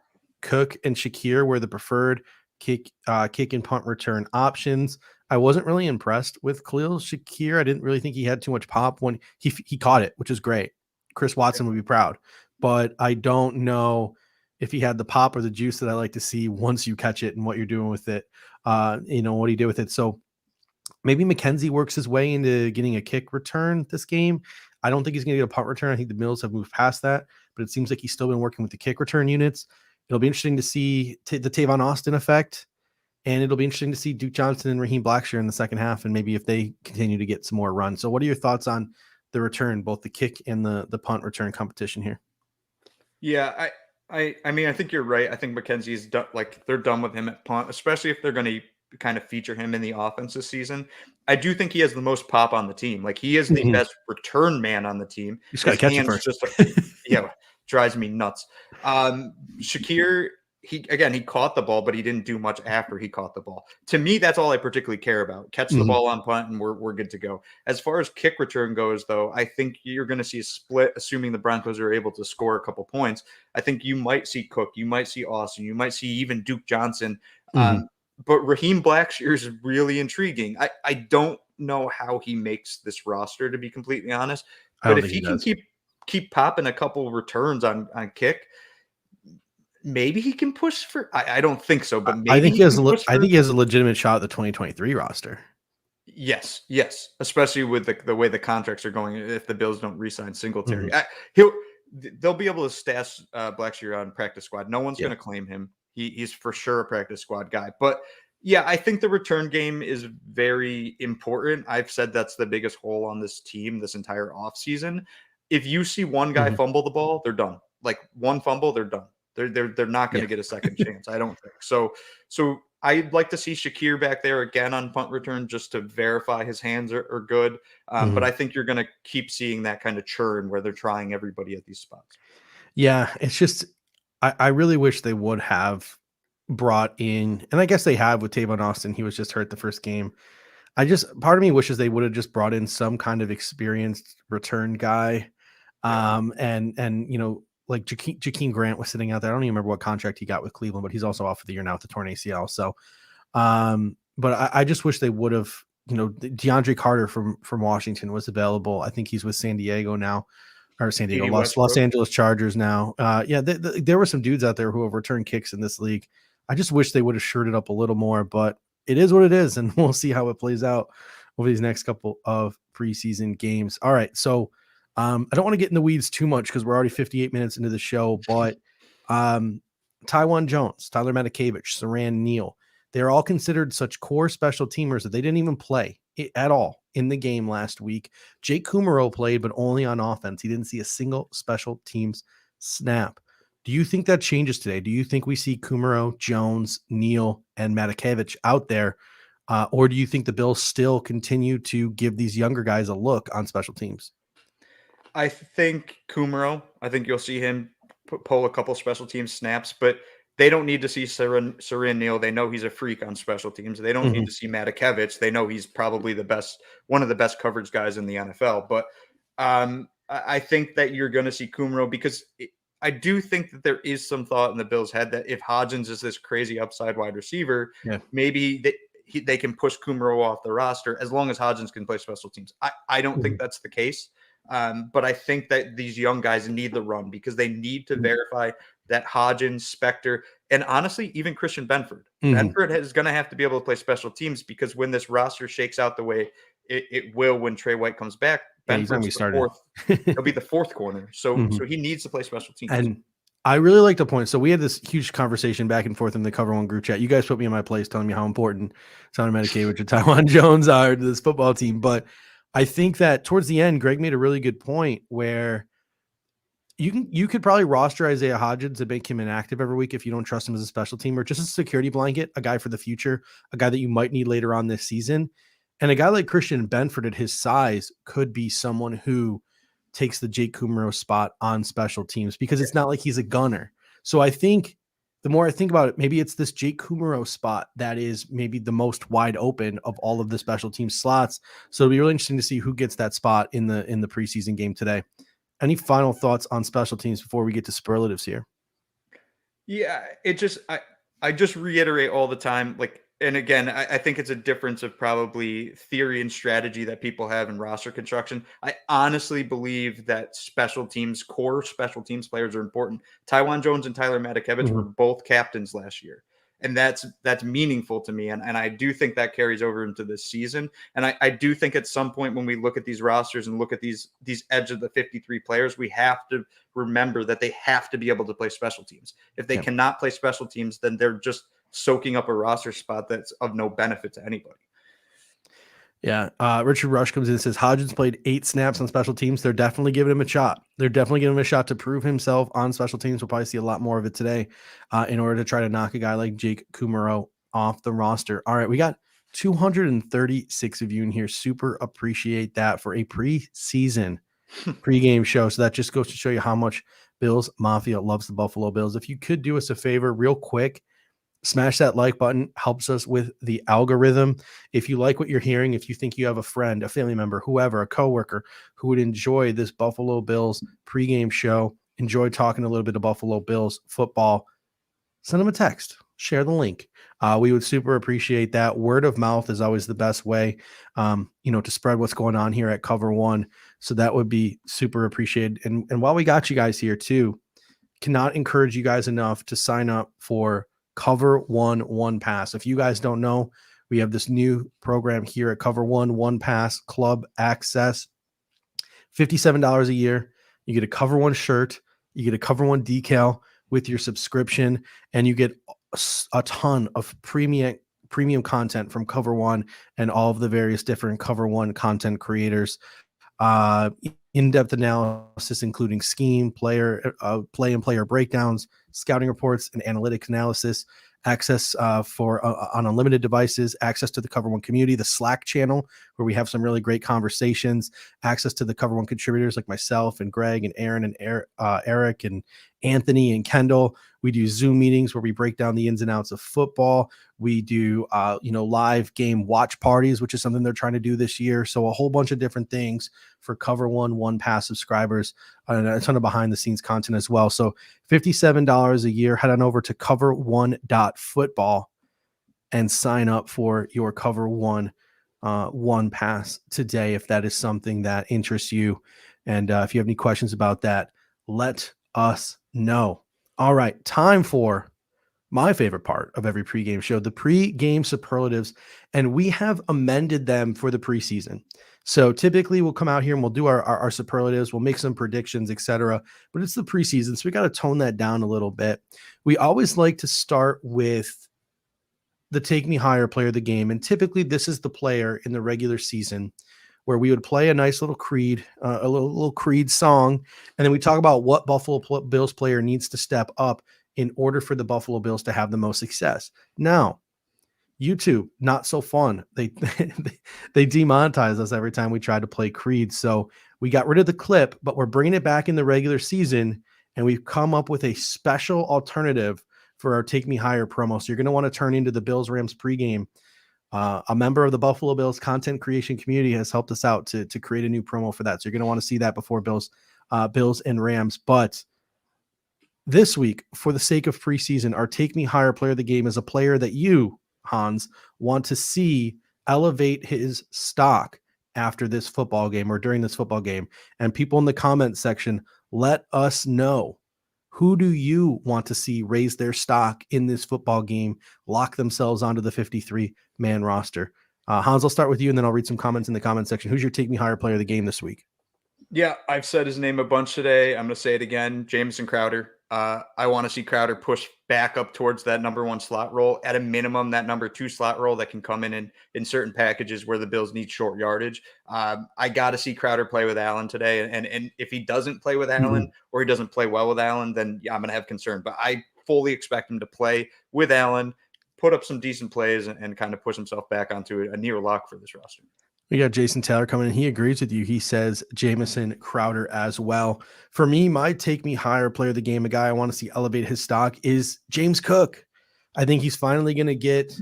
Cook and Shakir were the preferred kick and punt return options. I wasn't really impressed with Khalil Shakir. I didn't really think he had too much pop when he caught it, which is great. Chris Watson would be proud, but I don't know if he had the pop or the juice that I like to see once you catch it and what you're doing with it, what he did with it. So maybe McKenzie works his way into getting a kick return this game. I don't think he's going to get a punt return. I think the Mills have moved past that, but it seems like he's still been working with the kick return units. It'll be interesting to see the Tavon Austin effect, and it'll be interesting to see Duke Johnson and Raheem Blackshear in the second half, and maybe if they continue to get some more runs. So what are your thoughts on the return, both the kick and the punt return competition here? Yeah, I mean, I think you're right. I think McKenzie's done, like they're done with him at punt, especially if they're going to kind of feature him in the offense this season. I do think he has the most pop on the team. Like he is the best return man on the team. You just got to catch it first. Drives me nuts. Shakir, he caught the ball, but he didn't do much after he caught the ball. To me, that's all I particularly care about. Catch the ball on punt, and we're good to go. As far as kick return goes, though, I think you're going to see a split, assuming the Broncos are able to score a couple points. I think you might see Cook, you might see Austin, you might see even Duke Johnson. But Raheem Blackshear is really intriguing. I don't know how he makes this roster, to be completely honest. But if he can keep popping a couple returns on kick, maybe he can push for. I don't think so, but maybe I think he has a legitimate shot at the 2023 roster. Yes, especially with the way the contracts are going. If the Bills don't re-sign Singletary, they'll be able to stash Blackshear on practice squad. No one's going to claim him. He's for sure a practice squad guy. But yeah, I think the return game is very important. I've said that's the biggest hole on this team this entire offseason. If you see one guy fumble the ball, they're done. Like one fumble, they're done. They're not going to get a second chance. I don't think so. So I'd like to see Shakir back there again on punt return just to verify his hands are good. But I think you're going to keep seeing that kind of churn where they're trying everybody at these spots. Yeah, it's just I really wish they would have brought in, and I guess they have with Tavon Austin. He was just hurt the first game. Part of me wishes they would have just brought in some kind of experienced return guy. And like Jakeem Grant was sitting out there. I don't even remember what contract he got with Cleveland, but he's also off for the year now with the torn ACL. So, but I just wish they would have, DeAndre Carter from Washington was available. I think he's with San Diego now, or Los Angeles Chargers now. There were some dudes out there who have returned kicks in this league. I just wish they would have shirted up a little more, but it is what it is, and we'll see how it plays out over these next couple of preseason games. All right, so I don't want to get in the weeds too much because we're already 58 minutes into the show, but Tywan Jones, Tyler Matakevich, Saran Neal, they're all considered such core special teamers that they didn't even play at all in the game last week. Jake Kumaro played, but only on offense. He didn't see a single special teams snap. Do you think that changes today? Do you think we see Kumaro, Jones, Neal, and Matakevich out there? Or do you think the Bills still continue to give these younger guys a look on special teams? I think Kumaro, I think you'll see him pull a couple special teams snaps, but they don't need to see Saran Neal. They know he's a freak on special teams. They don't need to see Matakevich. They know he's probably one of the best coverage guys in the NFL. But I think that you're going to see Kumaro because I do think that there is some thought in the Bills' head that if Hodgins is this crazy upside wide receiver, maybe they can push Kumaro off the roster as long as Hodgins can play special teams. I don't think that's the case. But I think that these young guys need the run because they need to verify that Hodgins, Spector, and honestly, even Christian Benford. Benford is going to have to be able to play special teams because when this roster shakes out the way it will when Trey White comes back, Yeah, he's gonna be Benford's the starting. fourth. He'll be the fourth corner. So he needs to play special teams. And I really like the point. So we had this huge conversation back and forth in the Cover One group chat. You guys put me in my place telling me how important Sonny Medicaid and Taiwan Jones are to this football team. But I think that towards the end, Greg made a really good point where you could probably roster Isaiah Hodgins and make him inactive every week if you don't trust him as a special team or just a security blanket, a guy for the future, a guy that you might need later on this season. And a guy like Christian Benford at his size could be someone who takes the Jake Kumaro spot on special teams because it's not like he's a gunner. So I think the more I think about it, maybe it's this Jake Kumaro spot that is maybe the most wide open of all of the special team slots. So it'll be really interesting to see who gets that spot in the preseason game today. Any final thoughts on special teams before we get to superlatives here? Yeah, I just reiterate all the time, like, and again, I think it's a difference of probably theory and strategy that people have in roster construction. I honestly believe that core special teams players are important. Taiwan Jones and Tyler Matakevich were both captains last year. And that's meaningful to me. And I do think that carries over into this season. And I do think at some point when we look at these rosters and look at these edge of the 53 players, we have to remember that they have to be able to play special teams. If they cannot play special teams, then they're just soaking up a roster spot that's of no benefit to anybody. Yeah. Richard Rush comes in and says Hodgins played 8 snaps on special teams. They're definitely giving him a shot. They're definitely giving him a shot to prove himself on special teams. We'll probably see a lot more of it today in order to try to knock a guy like Jake Kumaro off the roster. All right. We got 236 of you in here. Super appreciate that for a preseason pregame show. So that just goes to show you how much Bills Mafia loves the Buffalo Bills. If you could do us a favor real quick, smash that like button, helps us with the algorithm. If you like what you're hearing, if you think you have a friend, a family member, whoever, a coworker who would enjoy this Buffalo Bills pregame show, enjoy talking a little bit of Buffalo Bills football, send them a text, share the link. We would super appreciate that. Word of mouth is always the best way, to spread what's going on here at Cover One. So that would be super appreciated. And while we got you guys here too, cannot encourage you guys enough to sign up for Cover One Pass. If you guys don't know, we have this new program here at Cover One Pass Club Access. $57 a year. You get a Cover One shirt. You get a Cover One decal with your subscription, and you get a ton of premium content from Cover One and all of the various different Cover One content creators. In-depth analysis, including scheme, play and player breakdowns, scouting reports, and analytics analysis, access for on unlimited devices, access to the Cover One community, the Slack channel where we have some really great conversations, access to the Cover One contributors like myself and Greg and Aaron and Eric and Anthony and Kendall. We do Zoom meetings where we break down the ins and outs of football. We do, live game watch parties, which is something they're trying to do this year. So a whole bunch of different things for Cover One Pass subscribers and a ton of behind the scenes content as well. So $57 a year. Head on over to cover1.football and sign up for your Cover One Pass today if that is something that interests you. And if you have any questions about that, let us know. All right, time for my favorite part of every pregame show, the pregame superlatives, and we have amended them for the preseason. So typically we'll come out here and we'll do our superlatives, we'll make some predictions, etc. But it's the preseason, so we got to tone that down a little bit. We always like to start with the take me higher player of the game, and typically this is the player in the regular season where we would play a nice little Creed, a little Creed song, and then we talk about what Buffalo Bills player needs to step up in order for the Buffalo Bills to have the most success. Now, YouTube, not so fun. They demonetize us every time we try to play Creed. So we got rid of the clip, but we're bringing it back in the regular season, and we've come up with a special alternative for our Take Me Higher promo. So you're going to want to turn into the Bills-Rams pregame. A member of the Buffalo Bills content creation community has helped us out to create a new promo for that. So you're going to want to see that before Bills and Rams. But this week, for the sake of preseason, our Take Me Higher player of the game is a player that you, Hans, want to see elevate his stock after this football game or during this football game. And people in the comment section, let us know, who do you want to see raise their stock in this football game, lock themselves onto the 53-man roster? Hans, I'll start with you, and then I'll read some comments in the comment section. Who's your take me higher player of the game this week? Yeah, I've said his name a bunch today. I'm going to say it again. Jamison Crowder. I want to see Crowder push back up towards that number 1 slot role. At a minimum, that number 2 slot role that can come in certain packages where the Bills need short yardage. I got to see Crowder play with Allen today. And if he doesn't play with Allen or he doesn't play well with Allen, then yeah, I'm going to have concern. But I fully expect him to play with Allen, put up some decent plays, and kind of push himself back onto a near lock for this roster. We got Jason Taylor coming in. He agrees with you. He says Jamison Crowder as well. For me, my take me higher player of the game, a guy I want to see elevate his stock, is James Cook. I think he's finally going to get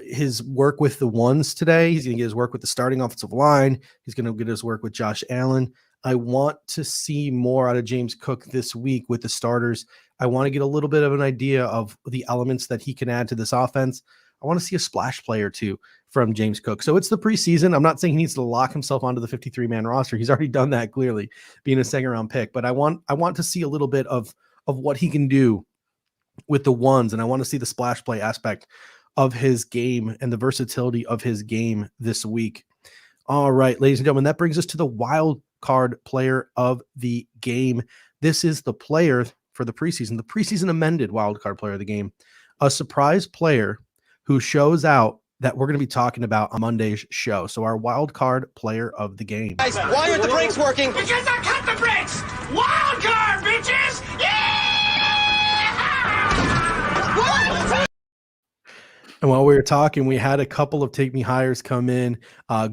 his work with the ones today. He's going to get his work with the starting offensive line. He's going to get his work with Josh Allen. I want to see more out of James Cook this week with the starters. I want to get a little bit of an idea of the elements that he can add to this offense. I want to see a splash play or two from James Cook. So it's the preseason. I'm not saying he needs to lock himself onto the 53-man roster. He's already done that, clearly, being a second-round pick. But I want to see a little bit of what he can do with the ones, and I want to see the splash play aspect of his game and the versatility of his game this week. All right, ladies and gentlemen, that brings us to the wild card player of the game. This is the player for the preseason amended wild card player of the game, a surprise player who shows out that we're going to be talking about on Monday's show. So our wild card player of the game. Guys, why aren't the brakes working? Because I cut the brakes! Wild card, bitches! Yeah! And while we were talking, we had a couple of take me hires come in.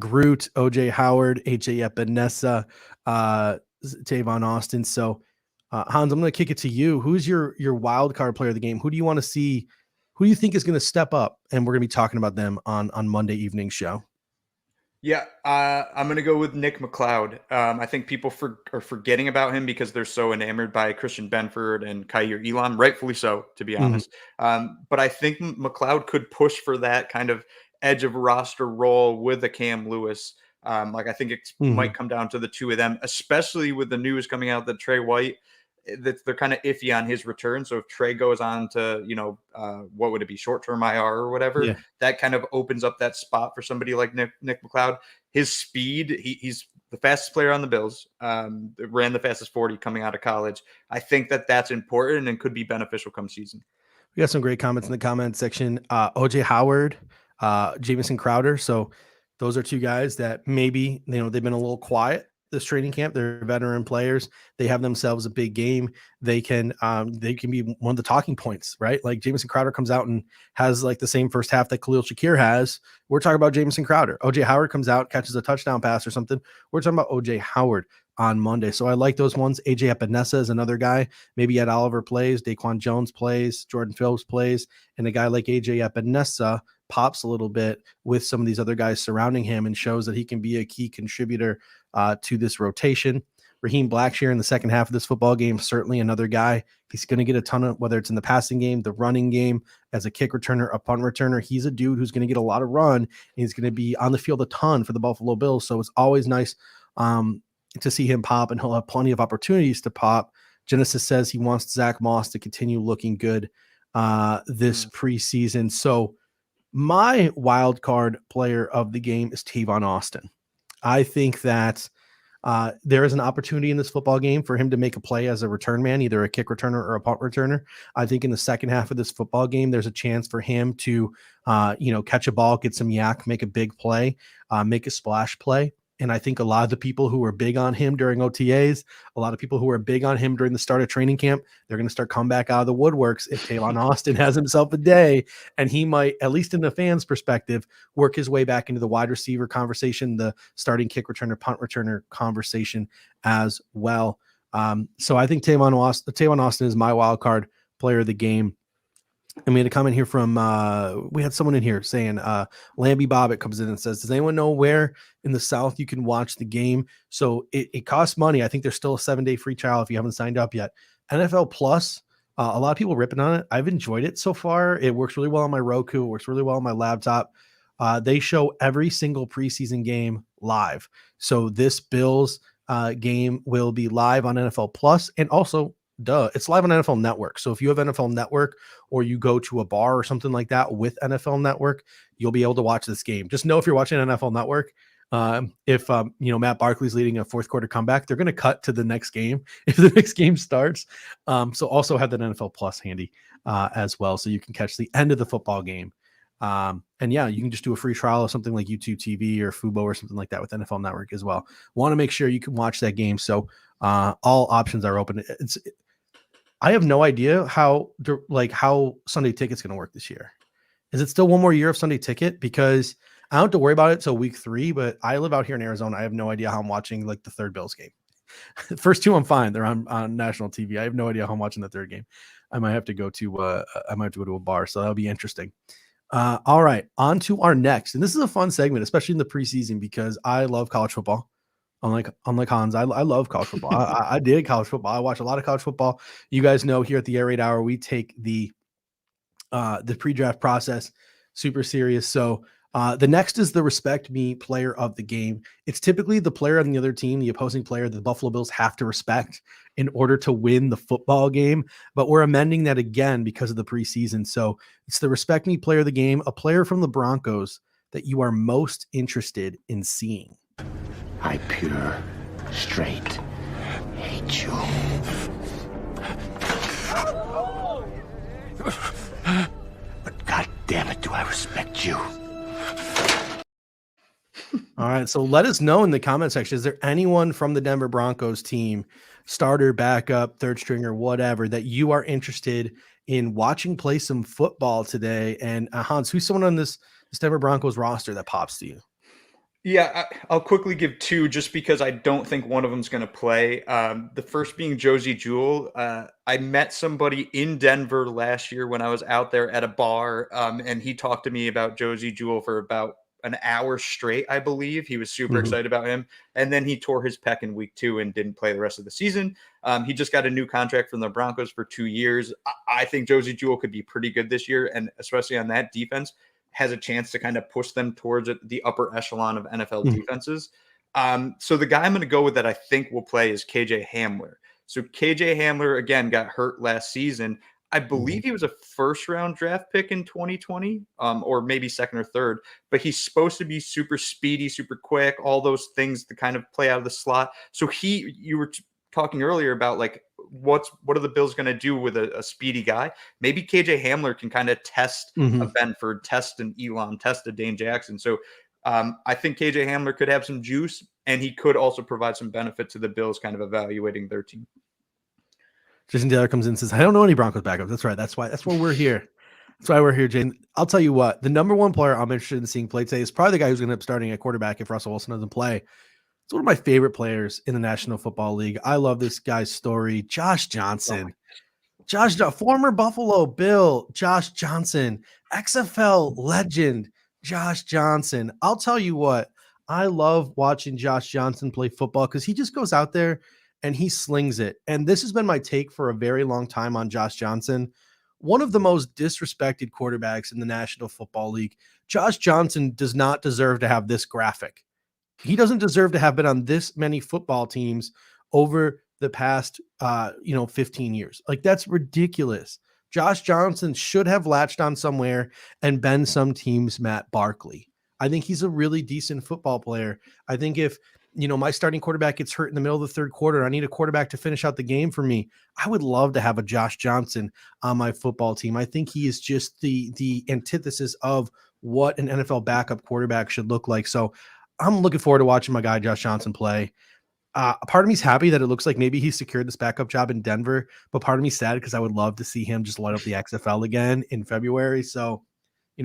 Groot, OJ Howard, AJ Epinesa, Tavon Austin. So Hans, I'm going to kick it to you. Who's your wild card player of the game? Who do you want to see? Who do you think is going to step up? And we're going to be talking about them on Monday evening show. Yeah, I'm going to go with Nick McLeod. I think people are forgetting about him because they're so enamored by Christian Benford and Kaiir Elam, rightfully so, to be honest. But I think McLeod could push for that kind of edge of roster role with a Cam Lewis. I think it might come down to the two of them, especially with the news coming out that Trey White, that they're kind of iffy on his return. So if Trey goes on to, what would it be, short-term IR or whatever, that kind of opens up that spot for somebody like Nick McLeod. His speed, he's the fastest player on the Bills, ran the fastest 40 coming out of college. I think that's important and could be beneficial come season. We got some great comments in the comment section. OJ Howard, Jamison Crowder. So those are two guys that maybe, they've been a little quiet this training camp. They're veteran players. They have themselves a big game. They can be one of the talking points, right? Like Jamison Crowder comes out and has like the same first half that Khalil Shakir has. We're talking about Jamison Crowder. OJ Howard comes out, catches a touchdown pass or something. We're talking about OJ Howard on Monday. So I like those ones. AJ Epinesa is another guy. Maybe Ed Oliver plays, Daquan Jones plays, Jordan Phillips plays, and a guy like AJ Epinesa pops a little bit with some of these other guys surrounding him and shows that he can be a key contributor to this rotation. Raheem Blackshear in the second half of this football game, certainly another guy. He's going to get a ton of, whether it's in the passing game, the running game, as a kick returner, a punt returner. He's a dude who's going to get a lot of run. And he's going to be on the field a ton for the Buffalo Bills. So it's always nice to see him pop, and he'll have plenty of opportunities to pop. Genesis says he wants Zach Moss to continue looking good this preseason. So my wild card player of the game is Tavon Austin. I think that there is an opportunity in this football game for him to make a play as a return man, either a kick returner or a punt returner. I think in the second half of this football game, there's a chance for him to, catch a ball, get some yak, make a big play, make a splash play. And I think a lot of the people who were big on him during OTAs, a lot of people who were big on him during the start of training camp, they're going to start coming back out of the woodworks if Tavon Austin has himself a day. And he might, at least in the fans' perspective, work his way back into the wide receiver conversation, the starting kick returner, punt returner conversation as well. So I think Tavon Austin is my wild card player of the game. And we had a comment here from, we had someone in here saying, Lambie Bobbitt comes in and says, does anyone know where in the South you can watch the game? So it costs money. I think there's still a 7-day free trial if you haven't signed up yet. NFL Plus, a lot of people ripping on it. I've enjoyed it so far. It works really well on my Roku. It works really well on my laptop. They show every single preseason game live. So this Bills game will be live on NFL Plus, and also it's live on NFL Network. So if you have NFL Network or you go to a bar or something like that with NFL Network, you'll be able to watch this game. Just know if you're watching NFL Network, if Matt Barkley's leading a fourth quarter comeback, they're going to cut to the next game if the next game starts. So also have that NFL Plus handy as well, so you can catch the end of the football game. And yeah, you can just do a free trial of something like YouTube TV or Fubo or something like that with NFL Network as well. Want to make sure you can watch that game. So all options are open. I have no idea how Sunday Ticket's going to work this year. Is it still one more year of Sunday Ticket? Because I don't have to worry about it till week 3, but I live out here in Arizona. I have no idea how I'm watching like the third Bills game. The first 2, I'm fine. They're on national TV. I have no idea how I'm watching the third game. I might have to go to a bar. So that'll be interesting. All right, on to our next. And this is a fun segment, especially in the preseason, because I love college football. Unlike Hans, I love college football. I did college football. I watch a lot of college football. You guys know here at the Air Raid Hour, we take the pre-draft process super serious. So the next is the respect me player of the game. It's typically the player on the other team, the opposing player, the Buffalo Bills have to respect in order to win the football game. But we're amending that again because of the preseason. So it's the respect me player of the game, a player from the Broncos that you are most interested in seeing. I pure, straight hate you. But God damn it, do I respect you. All right, so let us know in the comment section, is there anyone from the Denver Broncos team, starter, backup, third stringer, whatever, that you are interested in watching play some football today? And Hans, who's someone on this Denver Broncos roster that pops to you? Yeah, I'll quickly give 2 just because I don't think one of them's going to play. The first being Josie Jewell. I met somebody in Denver last year when I was out there at a bar, and he talked to me about Josie Jewell for about an hour straight, I believe. He was super excited about him. And then he tore his pec in week 2 and didn't play the rest of the season. He just got a new contract from the Broncos for 2 years. I think Josie Jewell could be pretty good this year, and especially on that defense, has a chance to kind of push them towards the upper echelon of NFL defenses. So the guy I'm going to go with that I think will play is KJ Hamler. So KJ Hamler, again, got hurt last season. I believe he was a first-round draft pick in 2020, or maybe second or third, but he's supposed to be super speedy, super quick, all those things to kind of play out of the slot. So you were talking earlier about like what are the Bills going to do with a speedy guy? Maybe KJ Hamler can kind of test a Benford, test an Elon, test a Dane Jackson. So I think KJ Hamler could have some juice, and he could also provide some benefit to the Bills kind of evaluating their team. Jason Taylor comes in and says, I don't know any Broncos backups. That's right. That's why we're here. That's why we're here, Jane. I'll tell you what, the number one player I'm interested in seeing play today is probably the guy who's going to end up starting at quarterback if Russell Wilson doesn't play. It's one of my favorite players in the National Football League. I love this guy's story. Josh Johnson. Former Buffalo Bill, Josh Johnson, XFL legend, Josh Johnson. I'll tell you what, I love watching Josh Johnson play football because he just goes out there and he slings it. And this has been my take for a very long time on Josh Johnson. One of the most disrespected quarterbacks in the National Football League. Josh Johnson does not deserve to have this graphic. He doesn't deserve to have been on this many football teams over the past 15 years. Like, that's ridiculous. Josh Johnson should have latched on somewhere and been some team's Matt Barkley. I think he's a really decent football player. I think if my starting quarterback gets hurt in the middle of the third quarter, I need a quarterback to finish out the game for me. I would love to have a Josh Johnson on my football team. I think he is just the antithesis of what an NFL backup quarterback should look like. So I'm looking forward to watching my guy Josh Johnson play. Part of me's happy that it looks like maybe he secured this backup job in Denver, but part of me's sad because I would love to see him just light up the XFL again in February. So,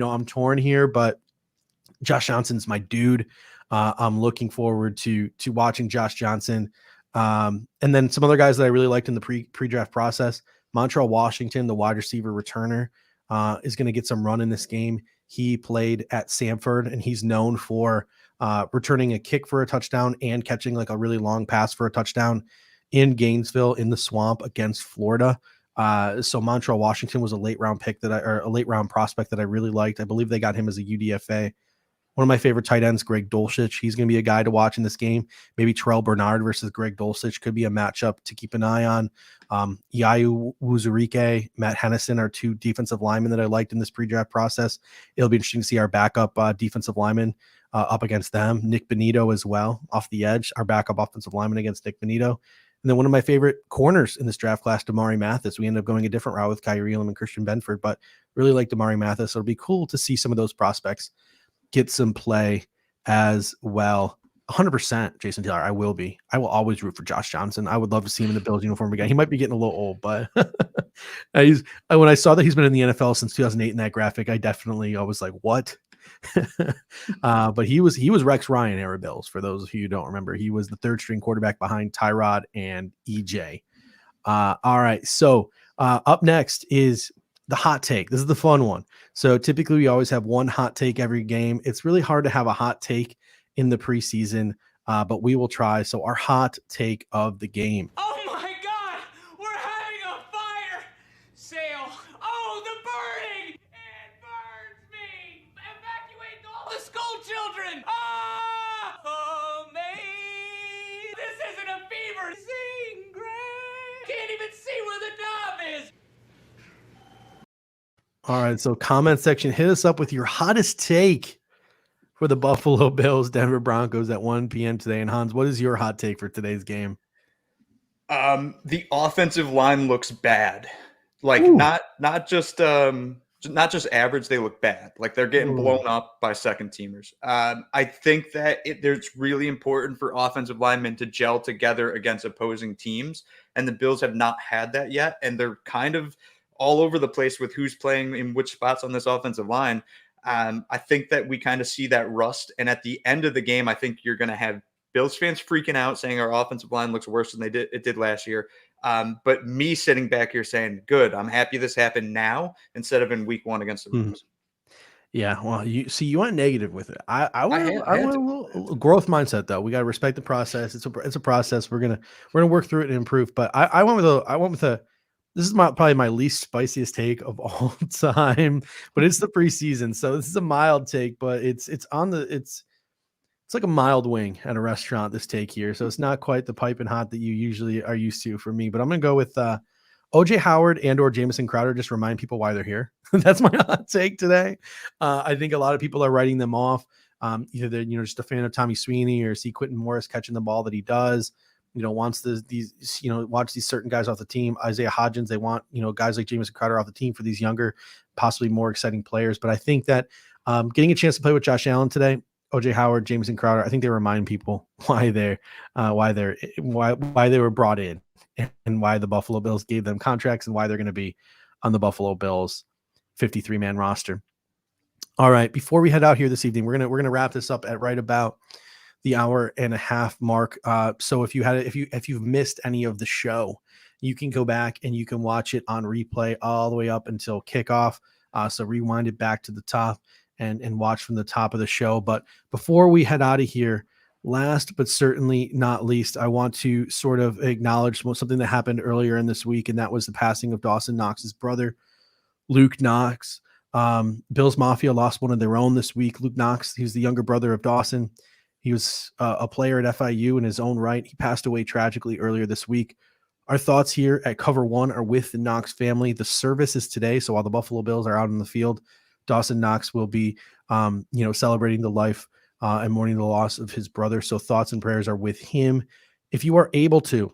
I'm torn here, but Josh Johnson's my dude. I'm looking forward to watching Josh Johnson. And then some other guys that I really liked in the pre-draft process. Montreal Washington, the wide receiver returner, is going to get some run in this game. He played at Samford, and he's known for returning a kick for a touchdown and catching like a really long pass for a touchdown in Gainesville in the swamp against Florida. So Montreal Washington was a late round prospect that I really liked. I believe they got him as a UDFA. One of my favorite tight ends, Greg Dulcich. He's going to be a guy to watch in this game. Maybe Terrell Bernard versus Greg Dulcich could be a matchup to keep an eye on. Yayu Wuzurike, Matt Hennison are two defensive linemen that I liked in this pre-draft process. It'll be interesting to see our backup defensive lineman up against them. Nick Benito as well off the edge, our backup offensive lineman against Nick Benito. And then one of my favorite corners in this draft class, Damari Mathis. We ended up going a different route with Kyrie Elam and Christian Benford, but really like Damari Mathis. So it'll be cool to see some of those prospects get some play as well. 100%, Jason Taylor. I will always root for Josh Johnson. I would love to see him in the Bills uniform again. He might be getting a little old, but when I saw that he's been in the NFL since 2008 in that graphic, I was like, what? But he was Rex Ryan era Bills. For those of you who don't remember, he was the third string quarterback behind Tyrod and EJ. All right. So up next is the hot take. This is the fun one. So typically we always have one hot take every game. It's really hard to have a hot take in the preseason, but we will try. So our hot take of the game. Oh my God! We're having a fire sale. Oh, the burning! It burns me. Evacuate all the school children. Oh, me. This isn't a fever. Sing, Greg. Can't even see where the knob is. All right. So comment section, hit us up with your hottest take for the Buffalo Bills, Denver Broncos at 1 p.m. today. And Hans, what is your hot take for today's game? The offensive line looks bad. Like not just average, they look bad. Like they're getting blown up by second teamers. I think that it's really important for offensive linemen to gel together against opposing teams, and the Bills have not had that yet, and they're kind of all over the place with who's playing in which spots on this offensive line. I think that we kind of see that rust, and at the end of the game, I think you're going to have Bills fans freaking out saying our offensive line looks worse than it did last year. But me sitting back here saying, good, I'm happy this happened now instead of in week 1 against the Rams. Yeah, well, you went negative with it. I went a little growth mindset though. We got to respect the process. It's a process. We're gonna work through it and improve. But I went with a. This is probably my least spiciest take of all time, but it's the preseason, so this is a mild take. But it's like a mild wing at a restaurant. This take here, so it's not quite the piping hot that you usually are used to for me. But I'm gonna go with OJ Howard and/or Jamison Crowder. Just remind people why they're here. That's my hot take today. I think a lot of people are writing them off. Either they're just a fan of Tommy Sweeney or see Quentin Morris catching the ball that he does. Wants watch these certain guys off the team. Isaiah Hodgins, they want, guys like Jamison Crowder off the team for these younger, possibly more exciting players. But I think that getting a chance to play with Josh Allen today, OJ Howard, Jamison Crowder, I think they remind people why they were brought in and why the Buffalo Bills gave them contracts and why they're going to be on the Buffalo Bills 53-man roster. All right, before we head out here this evening, we're gonna wrap this up at right about the hour and a half mark. So if you've missed any of the show, you can go back and you can watch it on replay all the way up until kickoff. So rewind it back to the top and watch from the top of the show. But before we head out of here, last but certainly not least, I want to sort of acknowledge something that happened earlier in this week, and that was the passing of Dawson Knox's brother, Luke Knox. Bills Mafia lost one of their own this week. Luke Knox, he's the younger brother of Dawson. He was a player at FIU in his own right. He passed away tragically earlier this week. Our thoughts here at Cover One are with the Knox family. The service is today, so while the Buffalo Bills are out in the field, Dawson Knox will be, celebrating the life and mourning the loss of his brother. So thoughts and prayers are with him. If you are able to,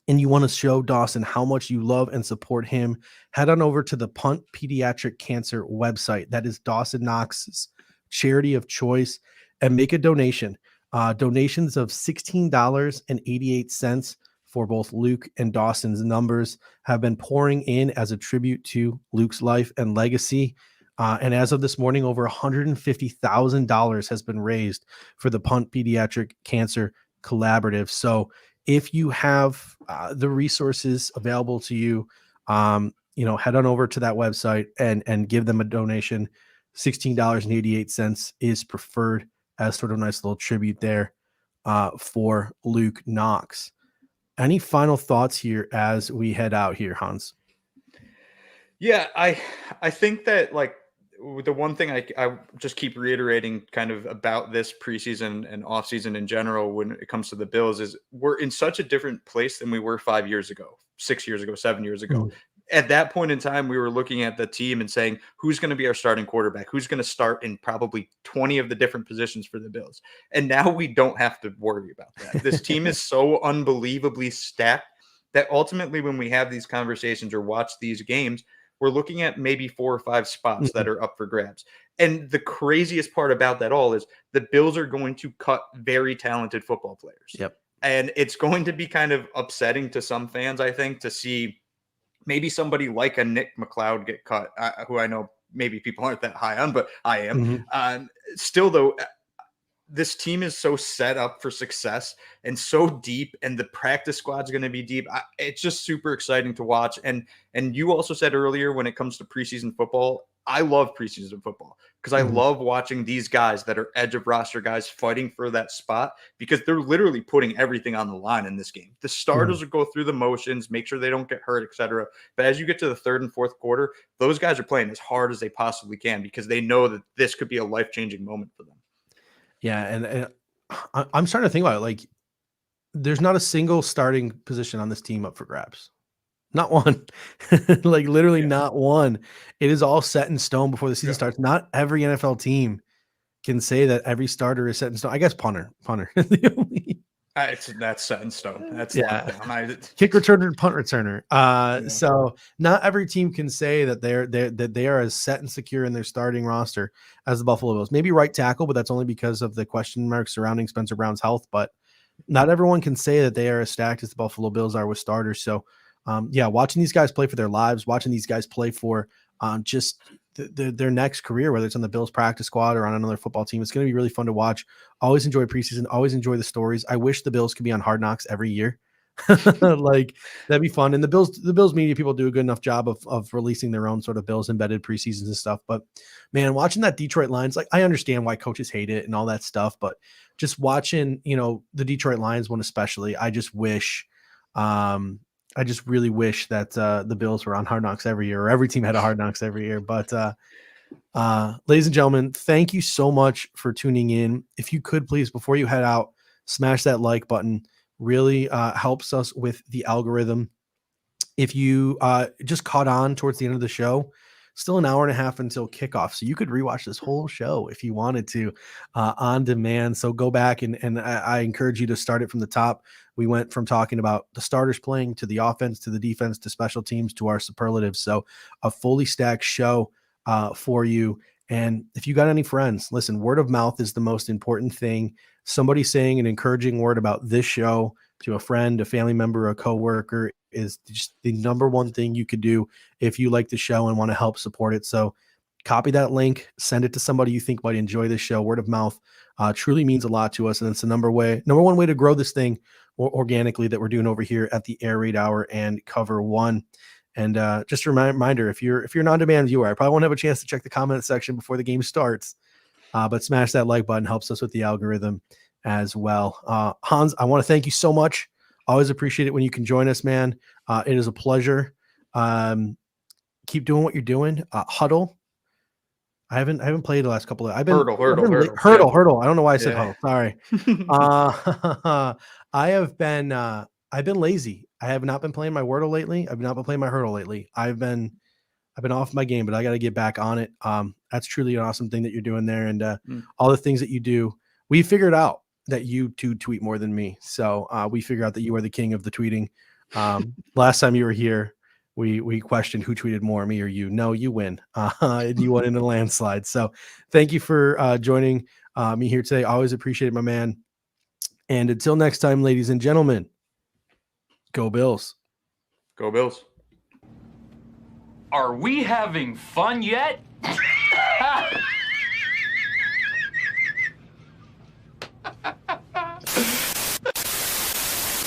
and you want to show Dawson how much you love and support him, head on over to the Punt Pediatric Cancer website. That is Dawson Knox's charity of choice, and make a donation. Donations of $16.88 for both Luke and Dawson's numbers have been pouring in as a tribute to Luke's life and legacy. And as of this morning, over $150,000 has been raised for the Punt Pediatric Cancer Collaborative. So if you have the resources available to you, head on over to that website and give them a donation. $16.88 is preferred as sort of a nice little tribute there for Luke Knox. Any final thoughts here as we head out here, Hans? Yeah, I think that, like, the one thing I just keep reiterating kind of about this preseason and offseason in general when it comes to the Bills is we're in such a different place than we were 5 years ago, 6 years ago, 7 years ago. At that point in time, we were looking at the team and saying, who's going to be our starting quarterback? Who's going to start in probably 20 of the different positions for the Bills? And now we don't have to worry about that. This team is so unbelievably stacked that ultimately when we have these conversations or watch these games, we're looking at maybe 4 or 5 spots that are up for grabs. And the craziest part about that all is the Bills are going to cut very talented football players. Yep. And it's going to be kind of upsetting to some fans, I think, to see maybe somebody like a Nick McLeod get cut, who I know maybe people aren't that high on, but I am. Still, though, this team is so set up for success and so deep, and the practice squad's going to be deep. It's just super exciting to watch. And you also said earlier when it comes to preseason football, I love preseason football because I love watching these guys that are edge of roster guys fighting for that spot because they're literally putting everything on the line in this game. The starters will go through the motions, make sure they don't get hurt, etc. But as you get to the third and fourth quarter, those guys are playing as hard as they possibly can because they know that this could be a life-changing moment for them. Yeah, and I'm starting to think about it. Like, there's not a single starting position on this team up for grabs. Not one. Like, literally not one. It is all set in stone before the season starts. Not every NFL team can say that every starter is set in stone. I guess punter. The only that's set in stone. That's kick returner, punt returner. So not every team can say that they are as set and secure in their starting roster as the Buffalo Bills. Maybe right tackle, but that's only because of the question marks surrounding Spencer Brown's health. But not everyone can say that they are as stacked as the Buffalo Bills are with starters. So watching these guys play for their lives, watching these guys play for just their next career, whether it's on the Bills practice squad or on another football team, it's going to be really fun to watch. Always enjoy preseason, always enjoy the stories. I wish the Bills could be on Hard Knocks every year. Like, that'd be fun. And the Bills media people do a good enough job of releasing their own sort of Bills embedded preseasons and stuff. But man, watching that Detroit Lions, like, I understand why coaches hate it and all that stuff, but just watching, the Detroit Lions one especially, I just really wish that the Bills were on Hard Knocks every year, or every team had a Hard Knocks every year. But ladies and gentlemen, thank you so much for tuning in. If you could please, before you head out, smash that like button. Really helps us with the algorithm. If you just caught on towards the end of the show, still an hour and a half until kickoff. So you could rewatch this whole show if you wanted to on demand. So go back and I encourage you to start it from the top. We went from talking about the starters playing to the offense, to the defense, to special teams, to our superlatives. So a fully stacked show for you. And if you got any friends, listen, word of mouth is the most important thing. Somebody saying an encouraging word about this show to a friend, a family member, a coworker is just the number one thing you could do if you like the show and want to help support it. So copy that link, send it to somebody you think might enjoy this show. Word of mouth truly means a lot to us. And it's the number one way to grow this thing organically that we're doing over here at the Air Raid Hour and Cover One. And just a reminder, if you're an on-demand viewer, I probably won't have a chance to check the comment section before the game starts, but smash that like button, helps us with the algorithm as well. Hans, I want to thank you so much. Always appreciate it when you can join us, man. It is a pleasure. Keep doing what you're doing. Huddle. I haven't played the last couple of. Hurdle. I don't know why I said huddle. Sorry. I've been lazy. I have not been playing my Wordle lately. I've not been playing my hurdle lately. I've been off my game, but I got to get back on it. That's truly an awesome thing that you're doing there, and all the things that you do. We figured out that you two tweet more than me, so we figured out that you are the king of the tweeting. Last time you were here, we questioned who tweeted more, me or you. No, you win. And you won in a landslide. So thank you for joining me here today. Always appreciate it, my man. And until next time, ladies and gentlemen, go Bills. Go Bills. Are we having fun yet?